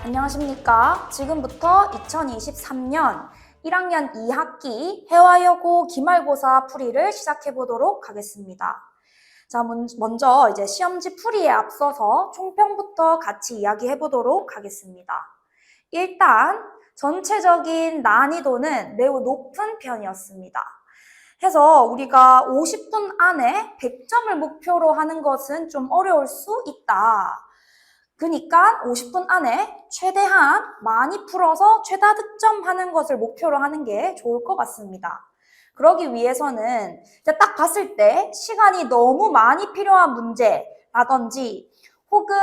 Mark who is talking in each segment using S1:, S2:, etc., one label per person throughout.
S1: 안녕하십니까. 지금부터 2023년 1학년 2학기 회화여고 기말고사 풀이를 시작해 보도록 하겠습니다. 자, 먼저 이제 시험지 풀이에 앞서서 총평부터 같이 이야기해 보도록 하겠습니다. 일단 전체적인 난이도는 매우 높은 편이었습니다. 해서 우리가 50분 안에 100점을 목표로 하는 것은 좀 어려울 수 있다. 그러니까 50분 안에 최대한 많이 풀어서 최다 득점하는 것을 목표로 하는 게 좋을 것 같습니다. 그러기 위해서는 딱 봤을 때 시간이 너무 많이 필요한 문제라든지 혹은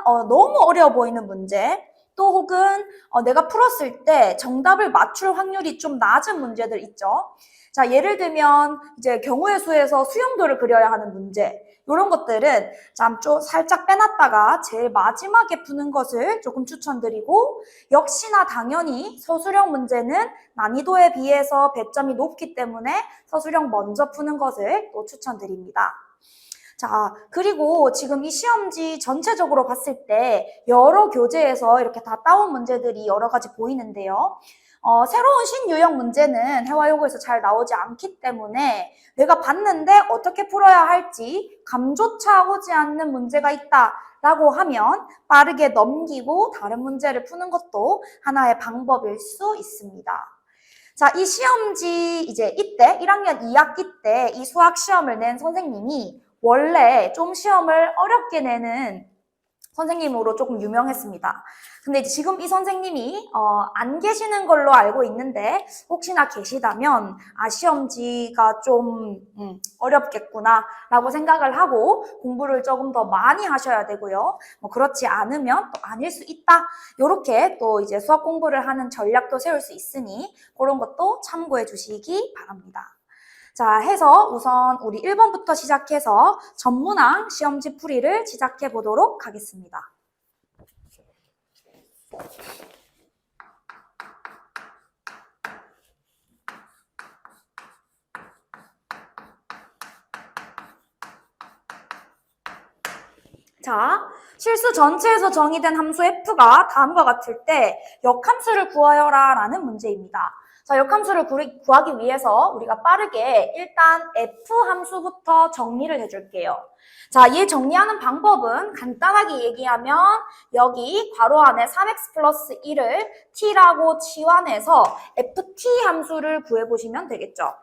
S1: 너무 어려워 보이는 문제, 또 혹은 내가 풀었을 때 정답을 맞출 확률이 좀 낮은 문제들 있죠. 자, 예를 들면 이제 경우의 수에서 수용도를 그려야 하는 문제, 이런 것들은 좀 살짝 빼놨다가 제일 마지막에 푸는 것을 조금 추천드리고, 역시나 당연히 서술형 문제는 난이도에 비해서 배점이 높기 때문에 서술형 먼저 푸는 것을 또 추천드립니다. 자, 그리고 지금 이 시험지 전체적으로 봤을 때 여러 교재에서 이렇게 다 따온 문제들이 여러 가지 보이는데요. 새로운 신유형 문제는 회화요구에서 잘 나오지 않기 때문에 내가 봤는데 어떻게 풀어야 할지 감조차 오지 않는 문제가 있다라고 하면 빠르게 넘기고 다른 문제를 푸는 것도 하나의 방법일 수 있습니다. 자, 이 시험지 이제 이때 1학년 2학기 때 이 수학 시험을 낸 선생님이 원래 좀 시험을 어렵게 내는 선생님으로 조금 유명했습니다. 근데 지금 이 선생님이 안 계시는 걸로 알고 있는데, 혹시나 계시다면 시험지가 좀 어렵겠구나 라고 생각을 하고 공부를 조금 더 많이 하셔야 되고요. 그렇지 않으면 또 아닐 수 있다, 이렇게 또 이제 수학 공부를 하는 전략도 세울 수 있으니 그런 것도 참고해 주시기 바랍니다. 자, 해서 우선 우리 1번부터 시작해서 전문항 시험지 풀이를 시작해 보도록 하겠습니다. 자, 실수 전체에서 정의된 함수 f가 다음과 같을 때 역함수를 구하여라 라는 문제입니다. 자, 역함수를 구하기 위해서 우리가 빠르게 일단 f 함수부터 정리를 해줄게요. 자, 이 정리하는 방법은 간단하게 얘기하면 여기 괄호 안에 3x 플러스 1을 t라고 치환해서 ft 함수를 구해보시면 되겠죠.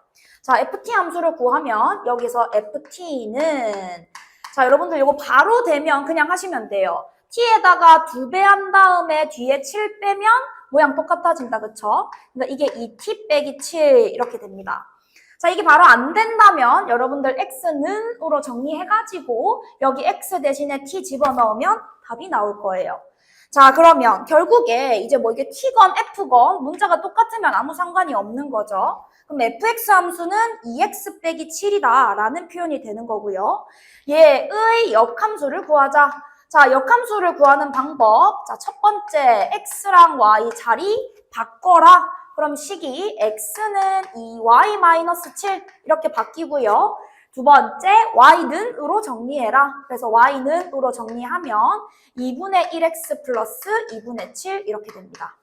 S1: 자, ft 함수를 구하면 여기서 ft는, 자, 여러분들 이거 바로 되면 그냥 하시면 돼요. t에다가 2배 한 다음에 뒤에 7 빼면 모양 똑같아진다, 그쵸? 그러니까 이게 2t 빼기 7 이렇게 됩니다. 자, 이게 바로 안 된다면 여러분들 x는 으로 정리해가지고 여기 x 대신에 t 집어넣으면 답이 나올 거예요. 자, 그러면 결국에 이제 뭐 이게 t건 f건 문자가 똑같으면 아무 상관이 없는 거죠. 그럼 fx 함수는 2x 빼기 7이다 라는 표현이 되는 거고요. 얘의 역함수를 구하자. 자, 역함수를 구하는 방법. 자, 첫 번째 x랑 y 자리 바꿔라. 그럼 식이 x는 2y-7 이렇게 바뀌고요. 두 번째 y는 으로 정리해라. 그래서 y는 으로 정리하면 2분의 1x 플러스 2분의 7 이렇게 됩니다.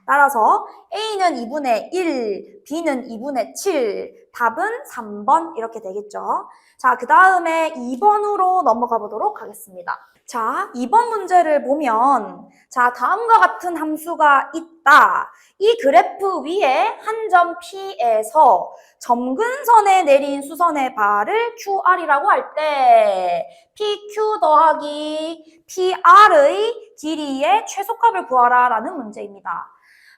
S1: 따라서 A는 2분의 1, B는 2분의 7, 답은 3번 이렇게 되겠죠. 자, 그 다음에 2번으로 넘어가 보도록 하겠습니다. 자, 2번 문제를 보면 자, 다음과 같은 함수가 있다. 이 그래프 위에 한 점 P에서 점근선에 내린 수선의 발을 QR이라고 할 때 PQ 더하기 PR의 길이의 최소값을 구하라 라는 문제입니다.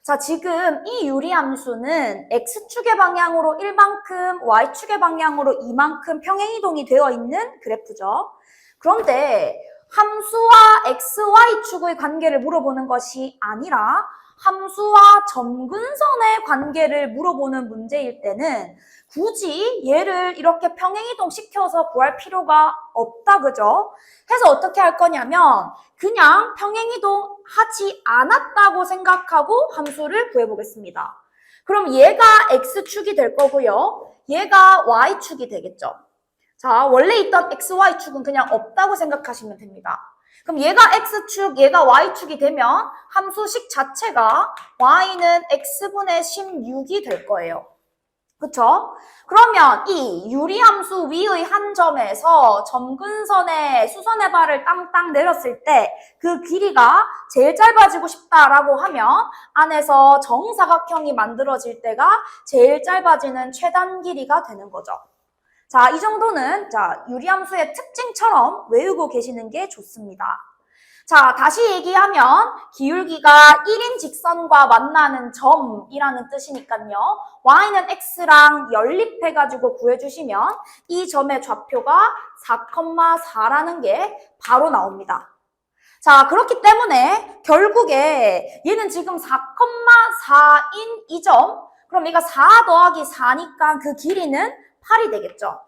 S1: 자, 지금 이 유리함수는 X축의 방향으로 1만큼, Y축의 방향으로 2만큼 평행이동이 되어 있는 그래프죠. 그런데 함수와 XY축의 관계를 물어보는 것이 아니라 함수와 점근선의 관계를 물어보는 문제일 때는 굳이 얘를 이렇게 평행이동 시켜서 구할 필요가 없다, 그죠? 해서 어떻게 할 거냐면 그냥 평행이동 하지 않았다고 생각하고 함수를 구해보겠습니다. 그럼 얘가 X축이 될 거고요. 얘가 Y축이 되겠죠. 자, 원래 있던 XY축은 그냥 없다고 생각하시면 됩니다. 그럼 얘가 x축, 얘가 y축이 되면 함수식 자체가 y는 x분의 16이 될 거예요. 그쵸? 그러면 이 유리함수 위의 한 점에서 점근선에 수선의 발을 땅땅 내렸을 때 그 길이가 제일 짧아지고 싶다라고 하면 안에서 정사각형이 만들어질 때가 제일 짧아지는 최단 길이가 되는 거죠. 자, 이 정도는 유리함수의 특징처럼 외우고 계시는 게 좋습니다. 자, 다시 얘기하면 기울기가 1인 직선과 만나는 점이라는 뜻이니까요. y는 x랑 연립해가지고 구해주시면 이 점의 좌표가 4,4라는 게 바로 나옵니다. 자, 그렇기 때문에 결국에 얘는 지금 4,4인 이 점, 그럼 얘가 4 더하기 4니까 그 길이는 8이 되겠죠.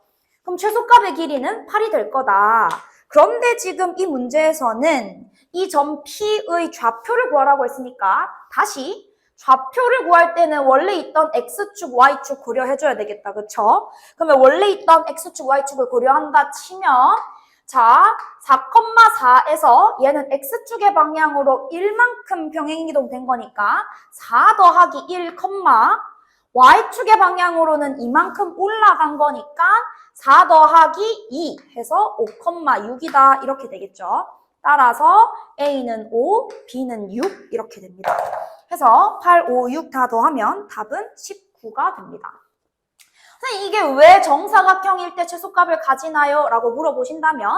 S1: 그럼 최소값의 길이는 8이 될 거다. 그런데 지금 이 문제에서는 이 점 P의 좌표를 구하라고 했으니까 다시 좌표를 구할 때는 원래 있던 X축, Y축 고려해줘야 되겠다. 그쵸? 그러면 원래 있던 X축, Y축을 고려한다 치면 자, 4,4에서 얘는 X축의 방향으로 1만큼 병행이동 된 거니까 4 더하기 1, Y축의 방향으로는 이만큼 올라간 거니까 4 더하기 2 해서 5,6이다. 이렇게 되겠죠. 따라서 A는 5, B는 6 이렇게 됩니다. 해서 8, 5, 6 다 더하면 답은 19가 됩니다. 선생님, 이게 왜 정사각형일 때 최소값을 가지나요? 라고 물어보신다면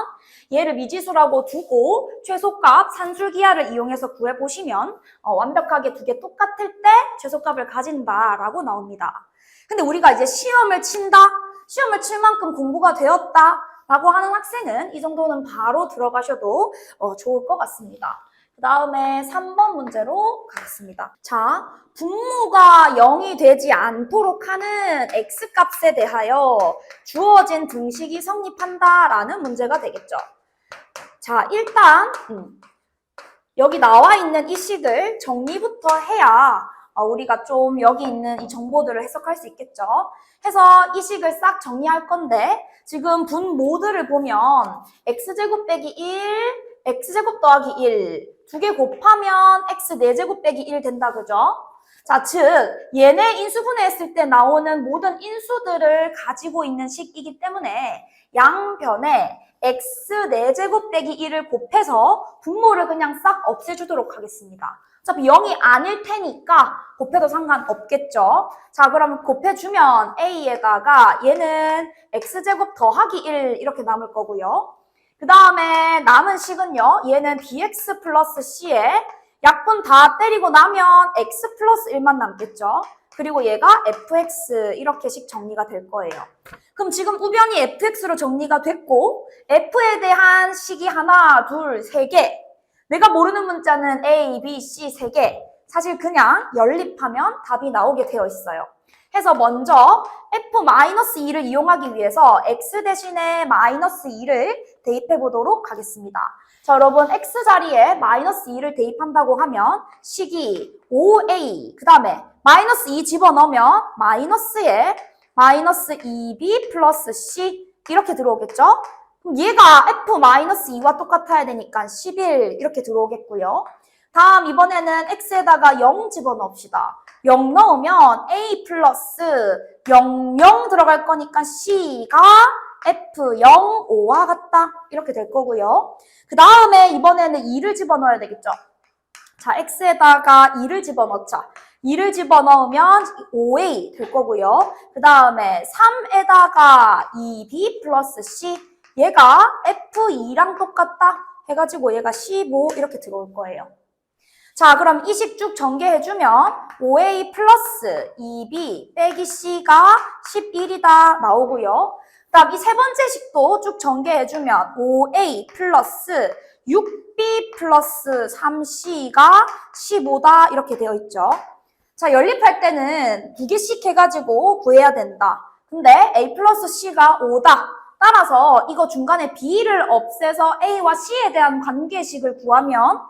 S1: 얘를 미지수라고 두고 최소값 산술기하를 이용해서 구해보시면 완벽하게 두 개 똑같을 때 최소값을 가진다라고 나옵니다. 근데 우리가 이제 시험을 친다? 시험을 칠 만큼 공부가 되었다? 라고 하는 학생은 이 정도는 바로 들어가셔도 좋을 것 같습니다. 그 다음에 3번 문제로 가겠습니다. 자, 분모가 0이 되지 않도록 하는 x값에 대하여 주어진 등식이 성립한다라는 문제가 되겠죠. 자, 일단 여기 나와 있는 이 식을 정리부터 해야 우리가 좀 여기 있는 이 정보들을 해석할 수 있겠죠. 해서 이 식을 싹 정리할 건데 지금 분모들을 보면 x제곱 빼기 1, x제곱 더하기 1 두 개 곱하면 x 4제곱 빼기 1 된다. 그죠? 자, 즉 얘네 인수분해했을 때 나오는 모든 인수들을 가지고 있는 식이기 때문에 양변에 x 4제곱 빼기 1을 곱해서 분모를 그냥 싹 없애주도록 하겠습니다. 어차피 0이 아닐 테니까 곱해도 상관없겠죠. 자, 그럼 곱해주면 a에다가 얘는 x제곱 더하기 1 이렇게 남을 거고요. 그 다음에 남은 식은요. 얘는 bx 플러스 c에 약분 다 때리고 나면 x 플러스 1만 남겠죠. 그리고 얘가 fx 이렇게씩 정리가 될 거예요. 그럼 지금 우변이 fx로 정리가 됐고 f에 대한 식이 하나, 둘, 세 개. 내가 모르는 문자는 a, b, c 세 개. 사실 그냥 연립하면 답이 나오게 되어 있어요. 해서 먼저 f-2를 이용하기 위해서 x 대신에 -2를 대입해 보도록 하겠습니다. 자, 여러분 x 자리에 -2를 대입한다고 하면 식이 5a 그 다음에 -2 집어넣으면 마이너스에 -2b 플러스 c 이렇게 들어오겠죠? 그럼 얘가 f-2와 똑같아야 되니까 11 이렇게 들어오겠고요. 다음 이번에는 x에다가 0 집어넣읍시다. 0 넣으면 a 플러스 00 들어갈 거니까 c가 f0, 5와 같다. 이렇게 될 거고요. 그 다음에 이번에는 2를 집어넣어야 되겠죠. 자, x에다가 2를 집어넣자. 2를 집어넣으면 5a 될 거고요. 그 다음에 3에다가 2b 플러스 c. 얘가 f2랑 똑같다. 해가지고 얘가 15 이렇게 들어올 거예요. 자, 그럼 이 식 쭉 전개해주면 5a 플러스 2b 빼기 c가 11이다 나오고요. 그 다음 이 세 번째 식도 쭉 전개해주면 5a 플러스 6b 플러스 3c가 15다 이렇게 되어 있죠. 자, 연립할 때는 두 개씩 해가지고 구해야 된다. 근데 a 플러스 c가 5다. 따라서 이거 중간에 b를 없애서 a와 c에 대한 관계식을 구하면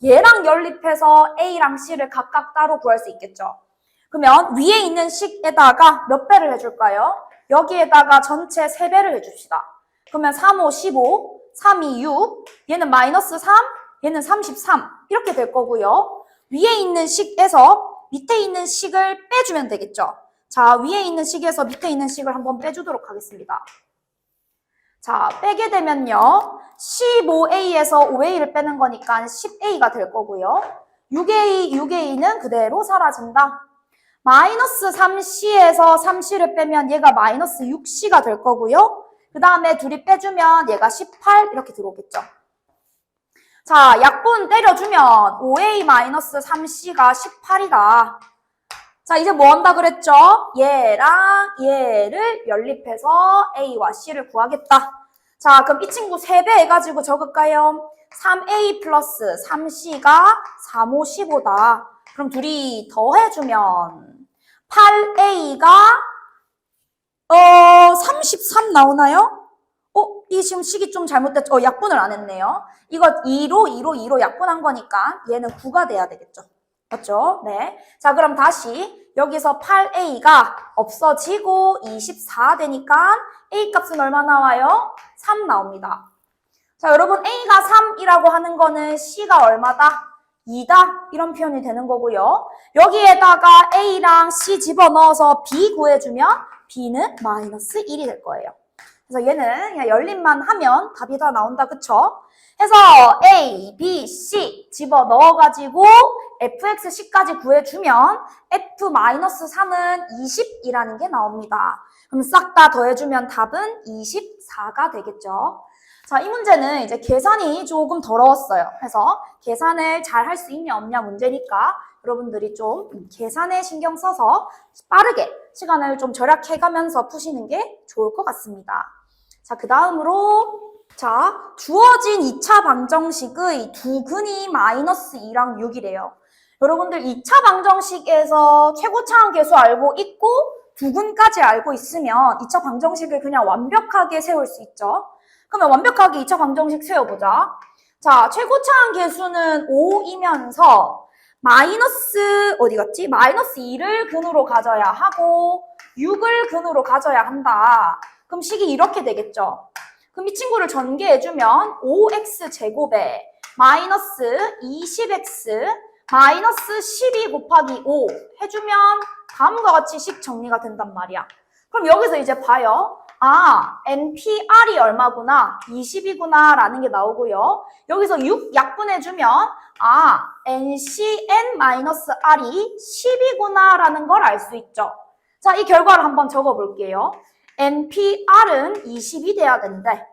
S1: 얘랑 연립해서 a랑 c를 각각 따로 구할 수 있겠죠. 그러면 위에 있는 식에다가 몇 배를 해줄까요? 여기에다가 전체 3배를 해줍시다. 그러면 3, 5, 15, 3이 6, 얘는 마이너스 3, 얘는 33 이렇게 될 거고요. 위에 있는 식에서 밑에 있는 식을 빼주면 되겠죠. 자, 위에 있는 식에서 밑에 있는 식을 한번 빼주도록 하겠습니다. 자, 빼게 되면요. 15A에서 5A를 빼는 거니까 10A가 될 거고요. 6A는 그대로 사라진다. 마이너스 3C에서 3C를 빼면 얘가 마이너스 6C가 될 거고요. 그 다음에 둘이 빼주면 얘가 18 이렇게 들어오겠죠. 자, 약분 때려주면 5A-3C가 18이다. 자, 이제 뭐 한다 그랬죠? 얘랑 얘를 연립해서 A와 C를 구하겠다. 자, 그럼 이 친구 3배 해가지고 적을까요? 3A 플러스 3C가 3, 5, 15다. 그럼 둘이 더해주면 8A가 33 나오나요? 이 지금 식이 좀 잘못됐죠? 약분을 안 했네요. 이거 2로 약분한 거니까 얘는 9가 돼야 되겠죠. 맞죠? 네. 자, 그럼 다시 여기서 8A가 없어지고 24 되니까 A 값은 얼마 나와요? 3 나옵니다. 자, 여러분 A가 3이라고 하는 거는 C가 얼마다? 2다 이런 표현이 되는 거고요. 여기에다가 A랑 C 집어넣어서 B 구해주면 B는 마이너스 1이 될 거예요. 그래서 얘는 그냥 열림만 하면 답이 다 나온다, 그쵸? 해서 A, B, C 집어넣어가지고 fxc까지 구해주면 f-3은 20이라는 게 나옵니다. 그럼 싹 다 더해주면 답은 24가 되겠죠. 자, 이 문제는 이제 계산이 조금 더러웠어요. 그래서 계산을 잘 할 수 있냐 없냐 문제니까 여러분들이 좀 계산에 신경 써서 빠르게 시간을 좀 절약해가면서 푸시는 게 좋을 것 같습니다. 자, 그 다음으로 자, 주어진 2차 방정식의 두근이 마이너스 2랑 6이래요. 여러분들 2차 방정식에서 최고차항 계수 알고 있고 두근까지 알고 있으면 2차 방정식을 그냥 완벽하게 세울 수 있죠. 그러면 완벽하게 2차 방정식 세워보자. 자, 최고차항 계수는 5이면서 마이너스 어디 갔지? 마이너스 2를 근으로 가져야 하고 6을 근으로 가져야 한다. 그럼 식이 이렇게 되겠죠. 그럼 이 친구를 전개해주면 5x제곱에 마이너스 20x 마이너스 12 곱하기 5 해주면 다음과 같이 식 정리가 된단 말이야. 그럼 여기서 이제 봐요. 아, NPR이 얼마구나? 20이구나 라는 게 나오고요. 여기서 6 약분해주면 아, NCN-R이 10이구나 라는 걸 알 수 있죠. 자, 이 결과를 한번 적어볼게요. NPR은 20이 돼야 된대.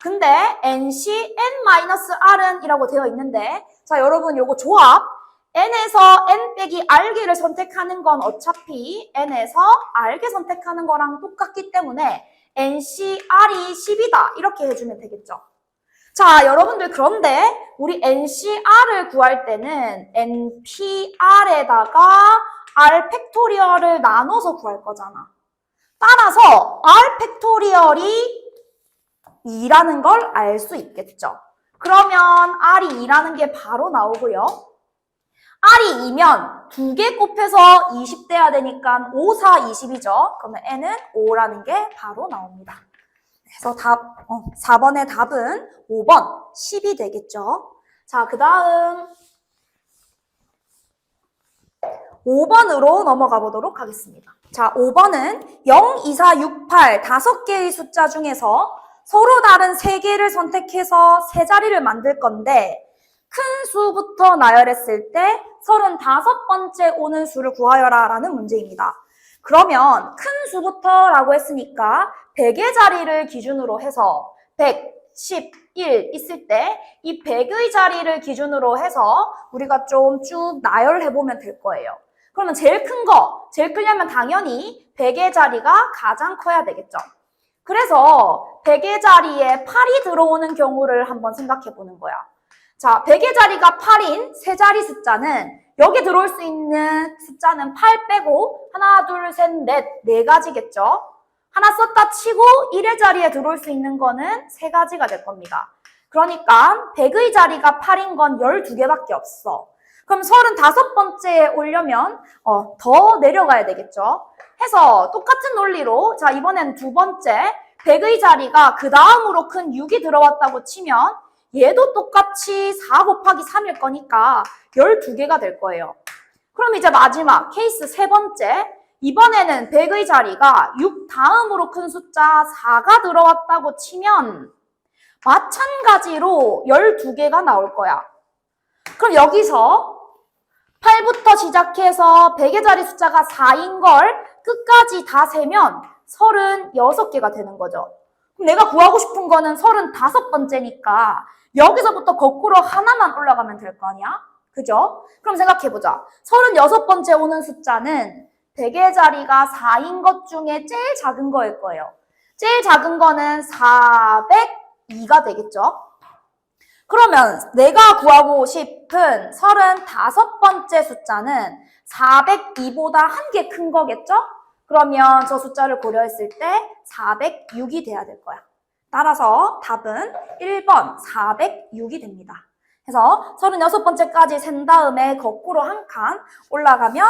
S1: 근데 NCN-R은 이라고 되어 있는데 자, 여러분 요거 조합 N에서 N 빼기 R개를 선택하는 건 어차피 N에서 R개 선택하는 거랑 똑같기 때문에 NCR이 10이다 이렇게 해주면 되겠죠. 자, 여러분들 그런데 우리 NCR을 구할 때는 NPR에다가 R 팩토리얼을 나눠서 구할 거잖아. 따라서 R 팩토리얼이 2라는 걸 알 수 있겠죠. 그러면 R이 2라는 게 바로 나오고요. R이 2면 2개 곱해서 20 돼야 되니까 5, 4, 20이죠. 그러면 N은 5라는 게 바로 나옵니다. 그래서 4번의 답은 5번 10이 되겠죠. 자, 그 다음 5번으로 넘어가 보도록 하겠습니다. 자, 5번은 0, 2, 4, 6, 8 5개의 숫자 중에서 서로 다른 3개를 선택해서 세 자리를 만들 건데 큰 수부터 나열했을 때 35번째 오는 수를 구하여라 라는 문제입니다. 그러면 큰 수부터 라고 했으니까 100의 자리를 기준으로 해서 100, 10, 1 있을 때 이 100의 자리를 기준으로 해서 우리가 좀 쭉 나열해보면 될 거예요. 그러면 제일 크려면 당연히 100의 자리가 가장 커야 되겠죠. 그래서 100의 자리에 8이 들어오는 경우를 한번 생각해 보는 거야. 자, 100의 자리가 8인 세 자리 숫자는 여기 들어올 수 있는 숫자는 8 빼고 하나, 둘, 셋, 넷, 네 가지겠죠. 하나 썼다 치고 1의 자리에 들어올 수 있는 거는 세 가지가 될 겁니다. 그러니까 100의 자리가 8인 건 12개밖에 없어. 그럼 35번째에 오려면 더 내려가야 되겠죠. 해서 똑같은 논리로 자, 이번엔 두 번째 100의 자리가 그 다음으로 큰 6이 들어왔다고 치면 얘도 똑같이 4 곱하기 3일 거니까 12개가 될 거예요. 그럼 이제 마지막 케이스 세 번째, 이번에는 100의 자리가 6 다음으로 큰 숫자 4가 들어왔다고 치면 마찬가지로 12개가 나올 거야. 그럼 여기서 8부터 시작해서 100의 자리 숫자가 4인 걸 끝까지 다 세면 36개가 되는 거죠. 그럼 내가 구하고 싶은 거는 35번째니까 여기서부터 거꾸로 하나만 올라가면 될 거 아니야? 그죠? 그럼 생각해보자. 36번째 오는 숫자는 100의 자리가 4인 것 중에 제일 작은 거일 거예요. 제일 작은 거는 402가 되겠죠? 그러면 내가 구하고 싶은 35번째 숫자는 402보다 한 개 큰 거겠죠? 그러면 저 숫자를 고려했을 때 406이 돼야 될 거야. 따라서 답은 1번 406이 됩니다. 그래서 36번째까지 센 다음에 거꾸로 한 칸 올라가면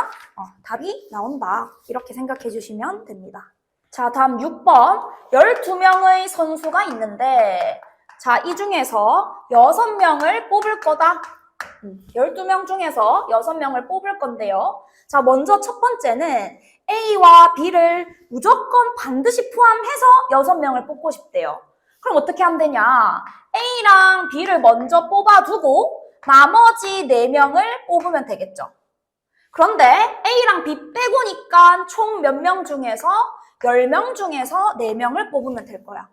S1: 답이 나온다. 이렇게 생각해 주시면 됩니다. 자, 다음 6번. 12명의 선수가 있는데 자, 이 중에서 6명을 뽑을 거다. 12명 중에서 6명을 뽑을 건데요. 자, 먼저 첫 번째는 A와 B를 무조건 반드시 포함해서 6명을 뽑고 싶대요. 그럼 어떻게 하면 되냐? A랑 B를 먼저 뽑아두고 나머지 4명을 뽑으면 되겠죠. 그런데 A랑 B 빼고니까 총 몇 명 중에서 10명 중에서 4명을 뽑으면 될 거야.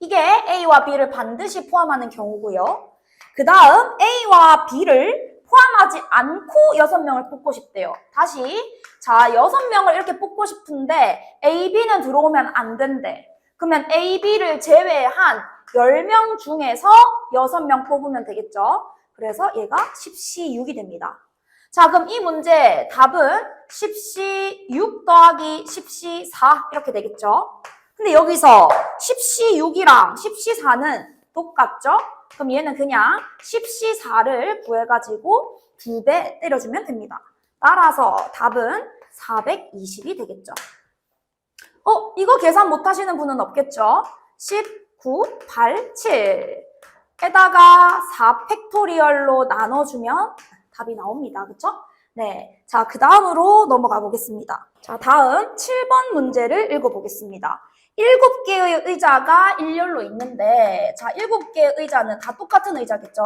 S1: 이게 A와 B를 반드시 포함하는 경우고요. 그 다음 A와 B를 포함하지 않고 6명을 뽑고 싶대요. 다시 자 6명을 이렇게 뽑고 싶은데 A, B는 들어오면 안 된대. 그러면 A, B를 제외한 10명 중에서 6명 뽑으면 되겠죠. 그래서 얘가 10C6이 됩니다. 자, 그럼 이 문제 답은 10C6 더하기 10C4 이렇게 되겠죠. 근데 여기서 10C6이랑 10C4는 똑같죠? 그럼 얘는 그냥 10C4를 구해가지고 2배 때려주면 됩니다. 따라서 답은 420이 되겠죠. 이거 계산 못하시는 분은 없겠죠? 19, 8, 7 에다가 4 팩토리얼로 나눠주면 답이 나옵니다. 그쵸? 네. 자, 그 다음으로 넘어가 보겠습니다. 자, 다음 7번 문제를 읽어보겠습니다. 7개의 의자가 일렬로 있는데, 자, 7개의 의자는 다 똑같은 의자겠죠?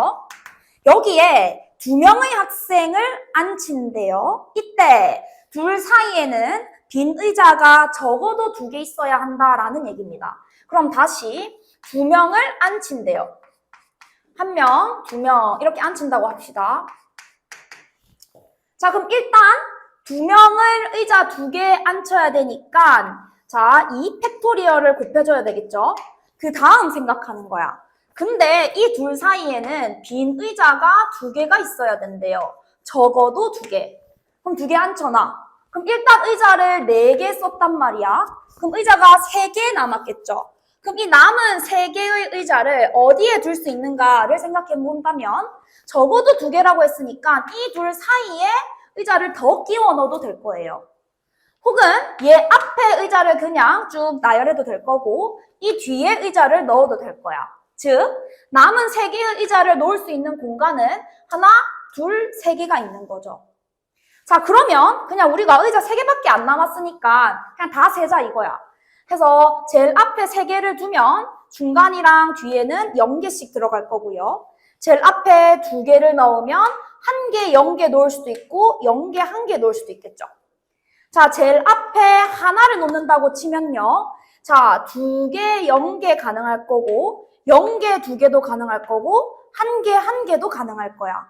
S1: 여기에 2명의 학생을 앉힌대요. 이때 둘 사이에는 빈 의자가 적어도 2개 있어야 한다라는 얘기입니다. 그럼 다시 2명을 앉힌대요. 1명, 2명 이렇게 앉힌다고 합시다. 자, 그럼 일단 2명을 의자 2개 앉혀야 되니까 자, 2 팩토리얼을 곱해줘야 되겠죠? 그 다음 생각하는 거야. 근데 이 둘 사이에는 빈 의자가 2개가 있어야 된대요. 적어도 2개. 그럼 2개 앉혀놔. 그럼 일단 의자를 4개 썼단 말이야. 그럼 의자가 3개 남았겠죠? 그럼 이 남은 3개의 의자를 어디에 둘 수 있는가를 생각해 본다면 적어도 2개라고 했으니까 이 둘 사이에 의자를 더 끼워 넣어도 될 거예요. 혹은 얘 앞에 의자를 그냥 쭉 나열해도 될 거고 이 뒤에 의자를 넣어도 될 거야. 즉 남은 3개의 의자를 놓을 수 있는 공간은 하나, 둘, 3개가 있는 거죠. 자, 그러면 그냥 우리가 의자 3개밖에 안 남았으니까 그냥 다 세자 이거야. 해서 제일 앞에 3개를 두면 중간이랑 뒤에는 0개씩 들어갈 거고요. 제일 앞에 2개를 넣으면 1개, 0개 놓을 수도 있고 0개, 1개 놓을 수도 있겠죠. 자, 제일 앞에 하나를 놓는다고 치면요. 자, 2개, 0개 가능할 거고 0개, 2개도 가능할 거고 1개, 1개도 가능할 거야.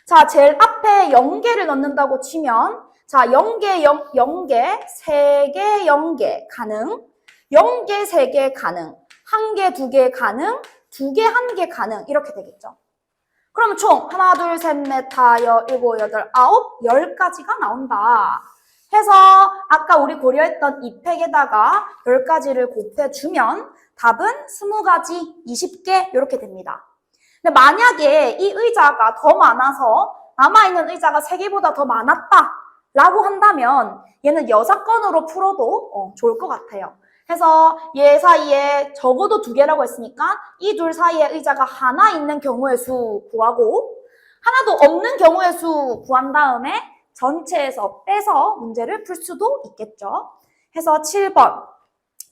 S1: 자, 제일 앞에 0개를 넣는다고 치면 자, 0개, 0개, 3개, 0개 가능, 0개, 3개 가능, 1개, 2개 가능, 2개, 1개 가능 이렇게 되겠죠. 그럼 총 하나, 둘, 셋, 넷, 다, 일곱, 여덟, 아홉, 10가지가 나온다. 해서 아까 우리 고려했던 이 팩에다가 10가지를 곱해주면 답은 20가지, 20개 이렇게 됩니다. 근데 만약에 이 의자가 더 많아서 남아있는 의자가 3개보다 더 많았다 라고 한다면 얘는 여사건으로 풀어도 좋을 것 같아요. 해서 얘 사이에 적어도 2개라고 했으니까 이 둘 사이에 의자가 하나 있는 경우의 수 구하고 하나도 없는 경우의 수 구한 다음에 전체에서 빼서 문제를 풀 수도 있겠죠. 해서 7번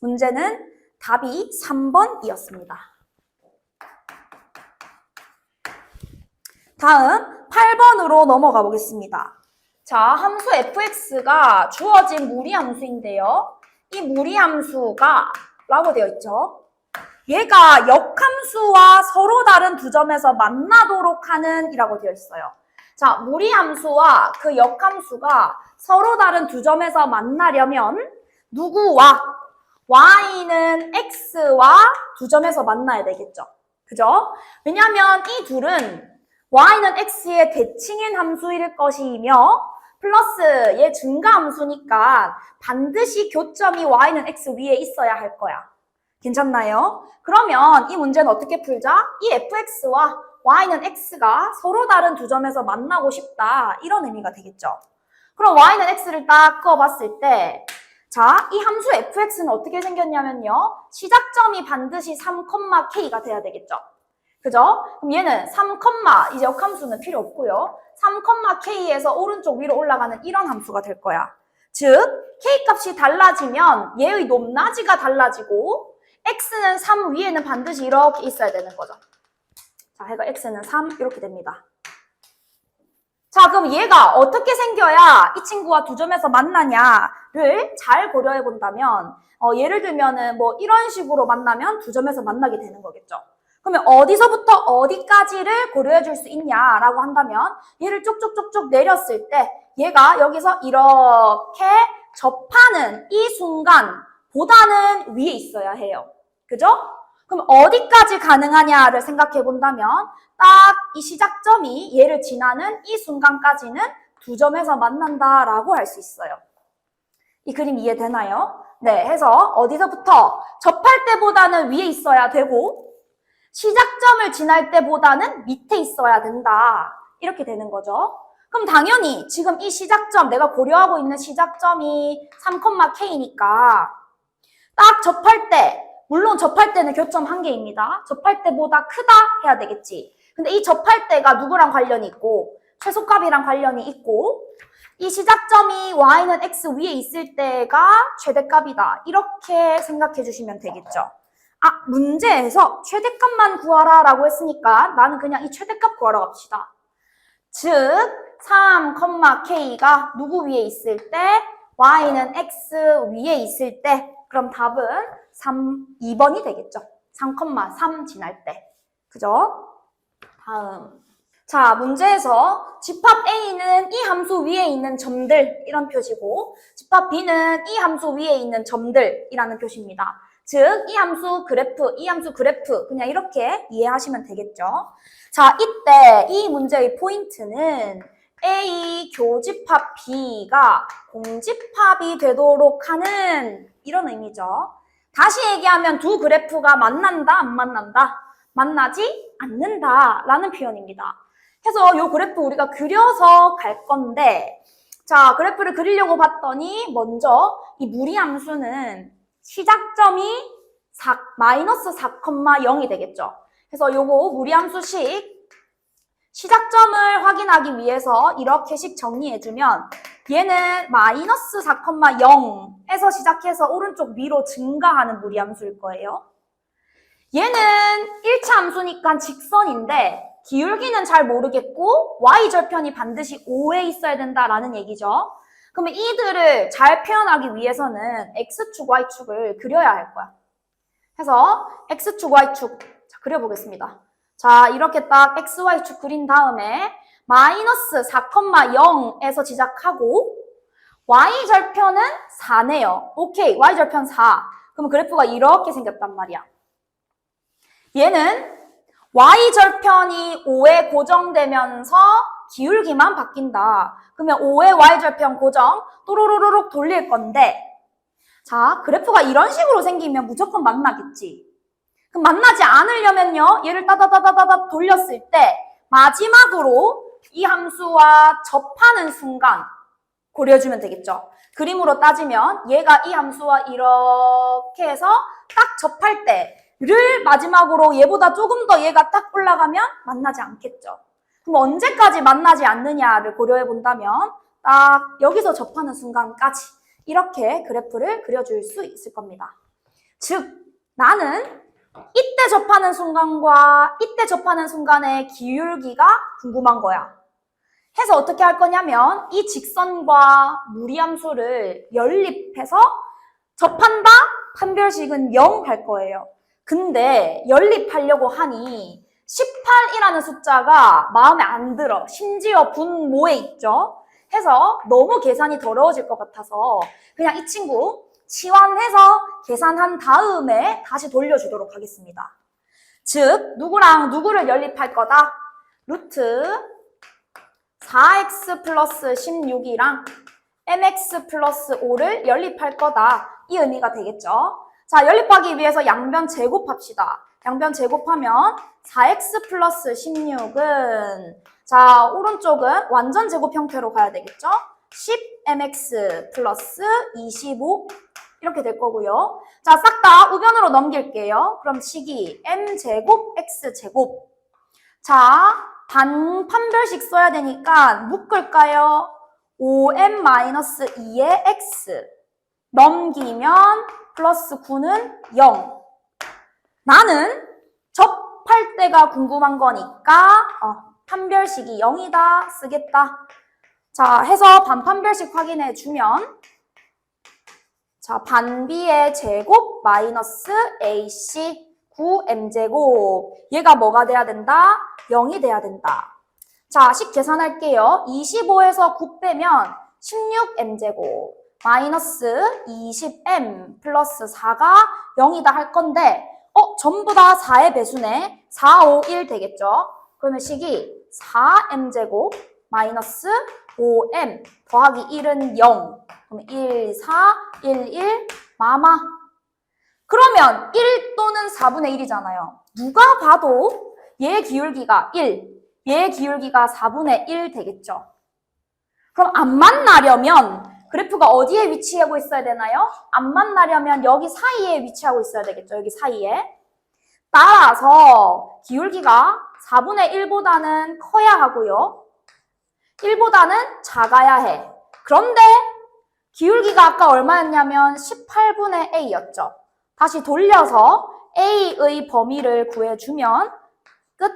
S1: 문제는 답이 3번이었습니다. 다음 8번으로 넘어가 보겠습니다. 자, 함수 fx가 주어진 무리함수인데요. 이 무리함수가 라고 되어 있죠. 얘가 역함수와 서로 다른 두 점에서 만나도록 하는 이라고 되어 있어요. 자, 무리함수와 그 역함수가 서로 다른 두 점에서 만나려면 누구와? y는 x와 두 점에서 만나야 되겠죠. 그죠? 왜냐하면 이 둘은 y는 x의 대칭인 함수일 것이며 플러스 얘 증가함수니까 반드시 교점이 y는 x 위에 있어야 할 거야. 괜찮나요? 그러면 이 문제는 어떻게 풀자? 이 fx와 y는 x가 서로 다른 두 점에서 만나고 싶다. 이런 의미가 되겠죠. 그럼 y는 x를 딱 그어봤을 때 자, 이 함수 fx는 어떻게 생겼냐면요. 시작점이 반드시 3,k가 돼야 되겠죠. 그죠? 그럼 얘는 3, 이제 역함수는 필요 없고요. 3,k에서 오른쪽 위로 올라가는 이런 함수가 될 거야. 즉, k 값이 달라지면 얘의 높낮이가 달라지고 x는 3 위에는 반드시 이렇게 있어야 되는 거죠. 자, 해가 x는 3 이렇게 됩니다. 자, 그럼 얘가 어떻게 생겨야 이 친구와 두 점에서 만나냐를 잘 고려해 본다면 예를 들면은 뭐 이런 식으로 만나면 두 점에서 만나게 되는 거겠죠. 그러면 어디서부터 어디까지를 고려해 줄 수 있냐라고 한다면 얘를 쭉쭉쭉쭉 내렸을 때 얘가 여기서 이렇게 접하는 이 순간보다는 위에 있어야 해요. 그죠? 그럼 어디까지 가능하냐를 생각해 본다면 딱 이 시작점이 얘를 지나는 이 순간까지는 두 점에서 만난다라고 할 수 있어요. 이 그림 이해되나요? 네, 해서 어디서부터 접할 때보다는 위에 있어야 되고 시작점을 지날 때보다는 밑에 있어야 된다. 이렇게 되는 거죠. 그럼 당연히 지금 이 시작점, 내가 고려하고 있는 시작점이 3,k니까 딱 접할 때, 물론 접할 때는 교점 1개입니다. 접할 때보다 크다 해야 되겠지. 근데 이 접할 때가 누구랑 관련이 있고 최소값이랑 관련이 있고 이 시작점이 y는 x 위에 있을 때가 최대값이다. 이렇게 생각해 주시면 되겠죠. 아, 문제에서 최대값만 구하라 라고 했으니까 나는 그냥 이 최대값 구하러 갑시다. 즉 3,k가 누구 위에 있을 때 y는 x 위에 있을 때 그럼 답은 2번이 되겠죠. 3,3 지날 때. 그죠? 다음. 자, 문제에서 집합 A는 이 함수 위에 있는 점들 이런 표시고 집합 B는 이 함수 위에 있는 점들이라는 표시입니다. 즉, 이 함수 그래프 그냥 이렇게 이해하시면 되겠죠. 자, 이때 이 문제의 포인트는 A 교집합 B가 공집합이 되도록 하는 이런 의미죠. 다시 얘기하면 두 그래프가 만난다, 안 만난다? 만나지 않는다 라는 표현입니다. 그래서 이 그래프 우리가 그려서 갈 건데 자, 그래프를 그리려고 봤더니 먼저 이 무리함수는 시작점이 마이너스 4,0이 되겠죠. 그래서 요거 무리함수식 시작점을 확인하기 위해서 이렇게씩 정리해주면 얘는 마이너스 4,0에서 시작해서 오른쪽 위로 증가하는 무리함수일 거예요. 얘는 1차 함수니까 직선인데 기울기는 잘 모르겠고 y절편이 반드시 5에 있어야 된다라는 얘기죠. 그러면 이들을 잘 표현하기 위해서는 x축, y축을 그려야 할 거야. 해서 x축, y축 자, 그려보겠습니다. 자, 이렇게 딱 x, y축 그린 다음에 마이너스 4,0에서 시작하고 y절편은 4네요. 오케이, y절편 4. 그럼 그래프가 이렇게 생겼단 말이야. 얘는 y절편이 5에 고정되면서 기울기만 바뀐다. 그러면 5의 y절편 고정 또로로로록 돌릴 건데 자, 그래프가 이런 식으로 생기면 무조건 만나겠지. 그럼 만나지 않으려면요. 얘를 따다다다다다 돌렸을 때 마지막으로 이 함수와 접하는 순간 고려해주면 되겠죠. 그림으로 따지면 얘가 이 함수와 이렇게 해서 딱 접할 때를 마지막으로 얘보다 조금 더 얘가 딱 올라가면 만나지 않겠죠. 그럼 언제까지 만나지 않느냐를 고려해 본다면 딱 여기서 접하는 순간까지 이렇게 그래프를 그려줄 수 있을 겁니다. 즉, 나는 이때 접하는 순간과 이때 접하는 순간의 기울기가 궁금한 거야. 해서 어떻게 할 거냐면 이 직선과 무리함수를 연립해서 접한다? 판별식은 0 할 거예요. 근데 연립하려고 하니 18이라는 숫자가 마음에 안 들어. 심지어 분모에 있죠. 해서 너무 계산이 더러워질 것 같아서 그냥 이 친구 치환해서 계산한 다음에 다시 돌려주도록 하겠습니다. 즉, 누구랑 누구를 연립할 거다? 루트 4x 플러스 16이랑 mx 플러스 5를 연립할 거다. 이 의미가 되겠죠. 자, 연립하기 위해서 양변 제곱합시다. 양변 제곱하면 4x 플러스 16은 자, 오른쪽은 완전 제곱 형태로 가야 되겠죠. 10mx 플러스 25 이렇게 될 거고요. 자, 싹 다 우변으로 넘길게요. 그럼 식이 m제곱 x제곱. 자, 반판별식 써야 되니까 묶을까요? 5m-2의 x 넘기면 플러스 9는 0. 나는 접할 때가 궁금한 거니까 판별식이 0이다 쓰겠다. 자, 해서 반판별식 확인해 주면 자, 반b의 제곱 마이너스 ac 9m제곱. 얘가 뭐가 돼야 된다? 0이 돼야 된다. 자, 식 계산할게요. 25에서 9 빼면 16m제곱 마이너스 20m 플러스 4가 0이다 할 건데 전부 다 4의 배수네. 4, 5, 1 되겠죠? 그러면 식이 4m제곱 마이너스 5m 더하기 1은 0. 그러면 1, 4, 1, 1 마마. 그러면 1 또는 4분의 1이잖아요. 누가 봐도 얘의 기울기가 1, 얘의 기울기가 4분의 1 되겠죠. 그럼 안 만나려면 그래프가 어디에 위치하고 있어야 되나요? 안 만나려면 여기 사이에 위치하고 있어야 되겠죠. 여기 사이에. 따라서 기울기가 4분의 1보다는 커야 하고요. 1보다는 작아야 해. 그런데 기울기가 아까 얼마였냐면 18분의 a였죠. 다시 돌려서 a의 범위를 구해주면 끝.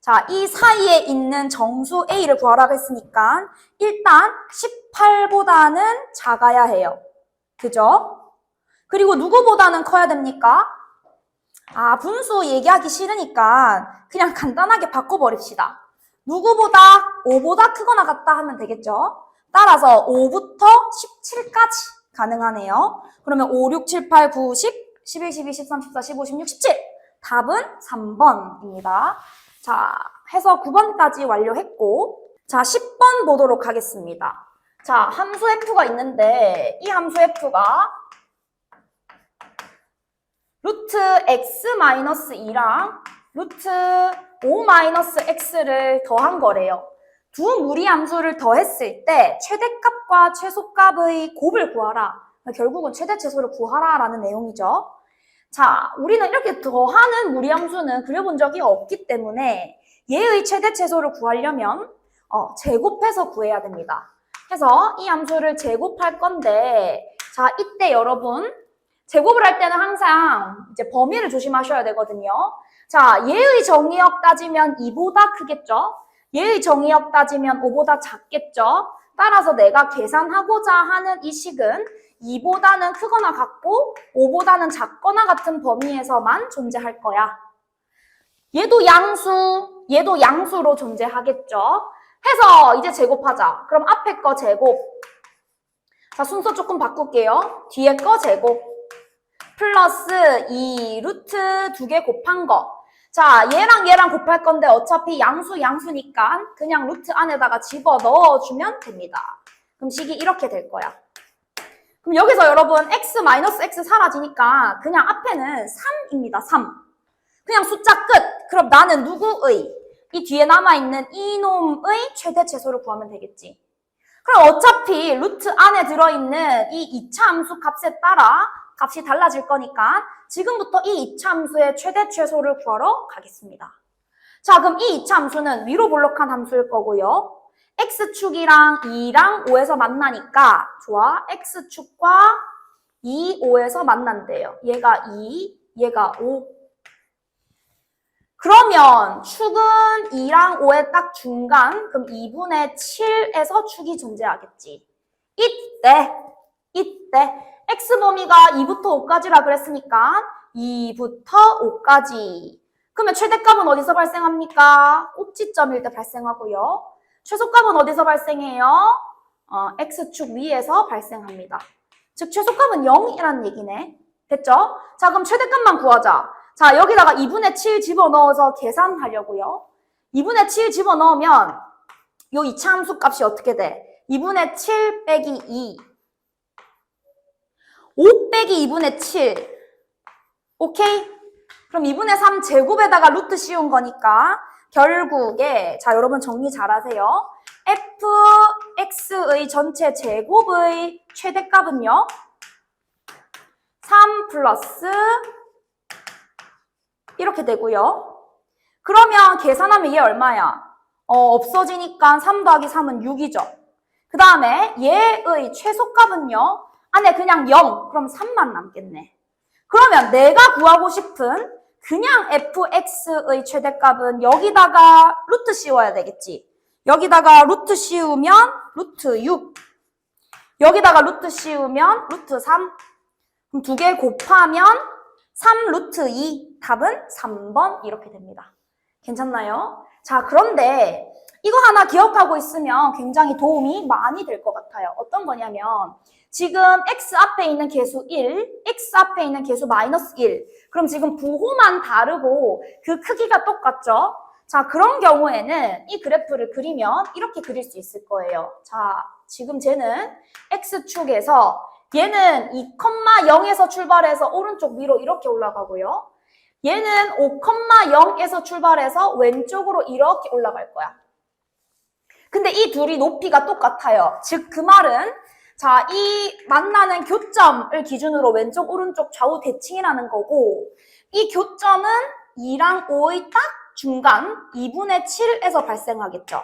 S1: 자, 이 사이에 있는 정수 a를 구하라고 했으니까 일단 18보다는 작아야 해요. 그죠? 그리고 누구보다는 커야 됩니까? 분수 얘기하기 싫으니까 그냥 간단하게 바꿔버립시다. 누구보다 5보다 크거나 같다 하면 되겠죠? 따라서 5부터 17까지 가능하네요. 그러면 5, 6, 7, 8, 9, 10, 11, 12, 13, 14, 15, 16, 17. 답은 3번입니다. 자, 해서 9번까지 완료했고, 자, 10번 보도록 하겠습니다. 자, 함수 f가 있는데, 이 함수 f가 루트 x-2랑 루트 5-x를 더한 거래요. 두 무리함수를 더했을 때 최대값과 최소값의 곱을 구하라. 결국은 최대 최소를 구하라 라는 내용이죠. 자, 우리는 이렇게 더하는 무리함수는 그려본 적이 없기 때문에 얘의 최대 최소를 구하려면 제곱해서 구해야 됩니다. 그래서 이 함수를 제곱할 건데 자, 이때 여러분 제곱을 할 때는 항상 이제 범위를 조심하셔야 되거든요. 자, 얘의 정의역 따지면 2보다 크겠죠? 얘의 정의역 따지면 5보다 작겠죠? 따라서 내가 계산하고자 하는 이 식은 2보다는 크거나 같고 5보다는 작거나 같은 범위에서만 존재할 거야. 얘도 양수, 얘도 양수로 존재하겠죠? 해서 이제 제곱하자. 그럼 앞에 거 제곱. 자, 순서 조금 바꿀게요. 뒤에 거 제곱. 플러스 2 루트 2개 곱한 거. 자, 얘랑 얘랑 곱할 건데 어차피 양수니까 그냥 루트 안에다가 집어 넣어주면 됩니다. 그럼 식이 이렇게 될 거야. 그럼 여기서 여러분 x-x 사라지니까 그냥 앞에는 3입니다. 3. 그냥 숫자 끝. 그럼 나는 누구의? 이 뒤에 남아있는 이놈의 최대 최소를 구하면 되겠지. 그럼 어차피 루트 안에 들어있는 이 2차 함수 값에 따라 값이 달라질 거니까 지금부터 이 2차 함수의 최대 최소를 구하러 가겠습니다. 자, 그럼 이 2차 함수는 위로 볼록한 함수일 거고요. x축이랑 2랑 5에서 만나니까 좋아. x축과 2, 5에서 만난대요. 얘가 2, 얘가 5. 그러면 축은 2랑 5의 딱 중간, 그럼 2분의 7에서 축이 존재하겠지. 이때 x범위가 2부터 5까지라 그랬으니까 2부터 5까지. 그러면 최대값은 어디서 발생합니까? 꼭지점일 때 발생하고요. 최소값은 어디서 발생해요? x축 위에서 발생합니다. 즉 최소값은 0이라는 얘기네. 됐죠? 자, 그럼 최대값만 구하자. 자, 여기다가 2분의 7 집어넣어서 계산하려고요. 2분의 7 집어넣으면 요 2차 함수 값이 어떻게 돼? 2분의 7 빼기 2. 5 빼기 2분의 7. 오케이? 그럼 2분의 3 제곱에다가 루트 씌운 거니까 결국에 자, 여러분 정리 잘하세요. fx의 전체 제곱의 최대값은요. 3 플러스 이렇게 되고요. 그러면 계산하면 얘 얼마야? 없어지니까 3 더하기 3은 6이죠. 그 다음에 얘의 최소값은요. 안에 그냥 0, 그럼 3만 남겠네. 그러면 내가 구하고 싶은 그냥 fx의 최대값은 여기다가 루트 씌워야 되겠지. 여기다가 루트 씌우면 루트 6. 여기다가 루트 씌우면 루트 3. 그럼 두 개 곱하면 3 루트 2. 답은 3번 이렇게 됩니다. 괜찮나요? 자, 그런데 이거 하나 기억하고 있으면 굉장히 도움이 많이 될 것 같아요. 어떤 거냐면 지금 x 앞에 있는 개수 1, x 앞에 있는 개수 마이너스 1. 그럼 지금 부호만 다르고 그 크기가 똑같죠? 자, 그런 경우에는 이 그래프를 그리면 이렇게 그릴 수 있을 거예요. 자, 지금 쟤는 x축에서 얘는 2,0에서 출발해서 오른쪽 위로 이렇게 올라가고요. 얘는 5,0에서 출발해서 왼쪽으로 이렇게 올라갈 거야. 근데 이 둘이 높이가 똑같아요. 즉, 그 말은 자, 이 만나는 교점을 기준으로 왼쪽, 오른쪽, 좌우 대칭이라는 거고 이 교점은 2랑 5의 딱 중간 2분의 7에서 발생하겠죠.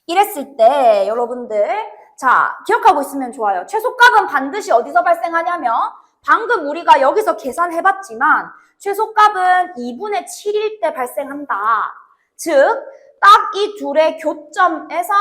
S1: 이랬을 때 여러분들 자, 기억하고 있으면 좋아요. 최소값은 반드시 어디서 발생하냐면 방금 우리가 여기서 계산해봤지만 최소값은 2분의 7일 때 발생한다. 즉, 딱 이 둘의 교점에서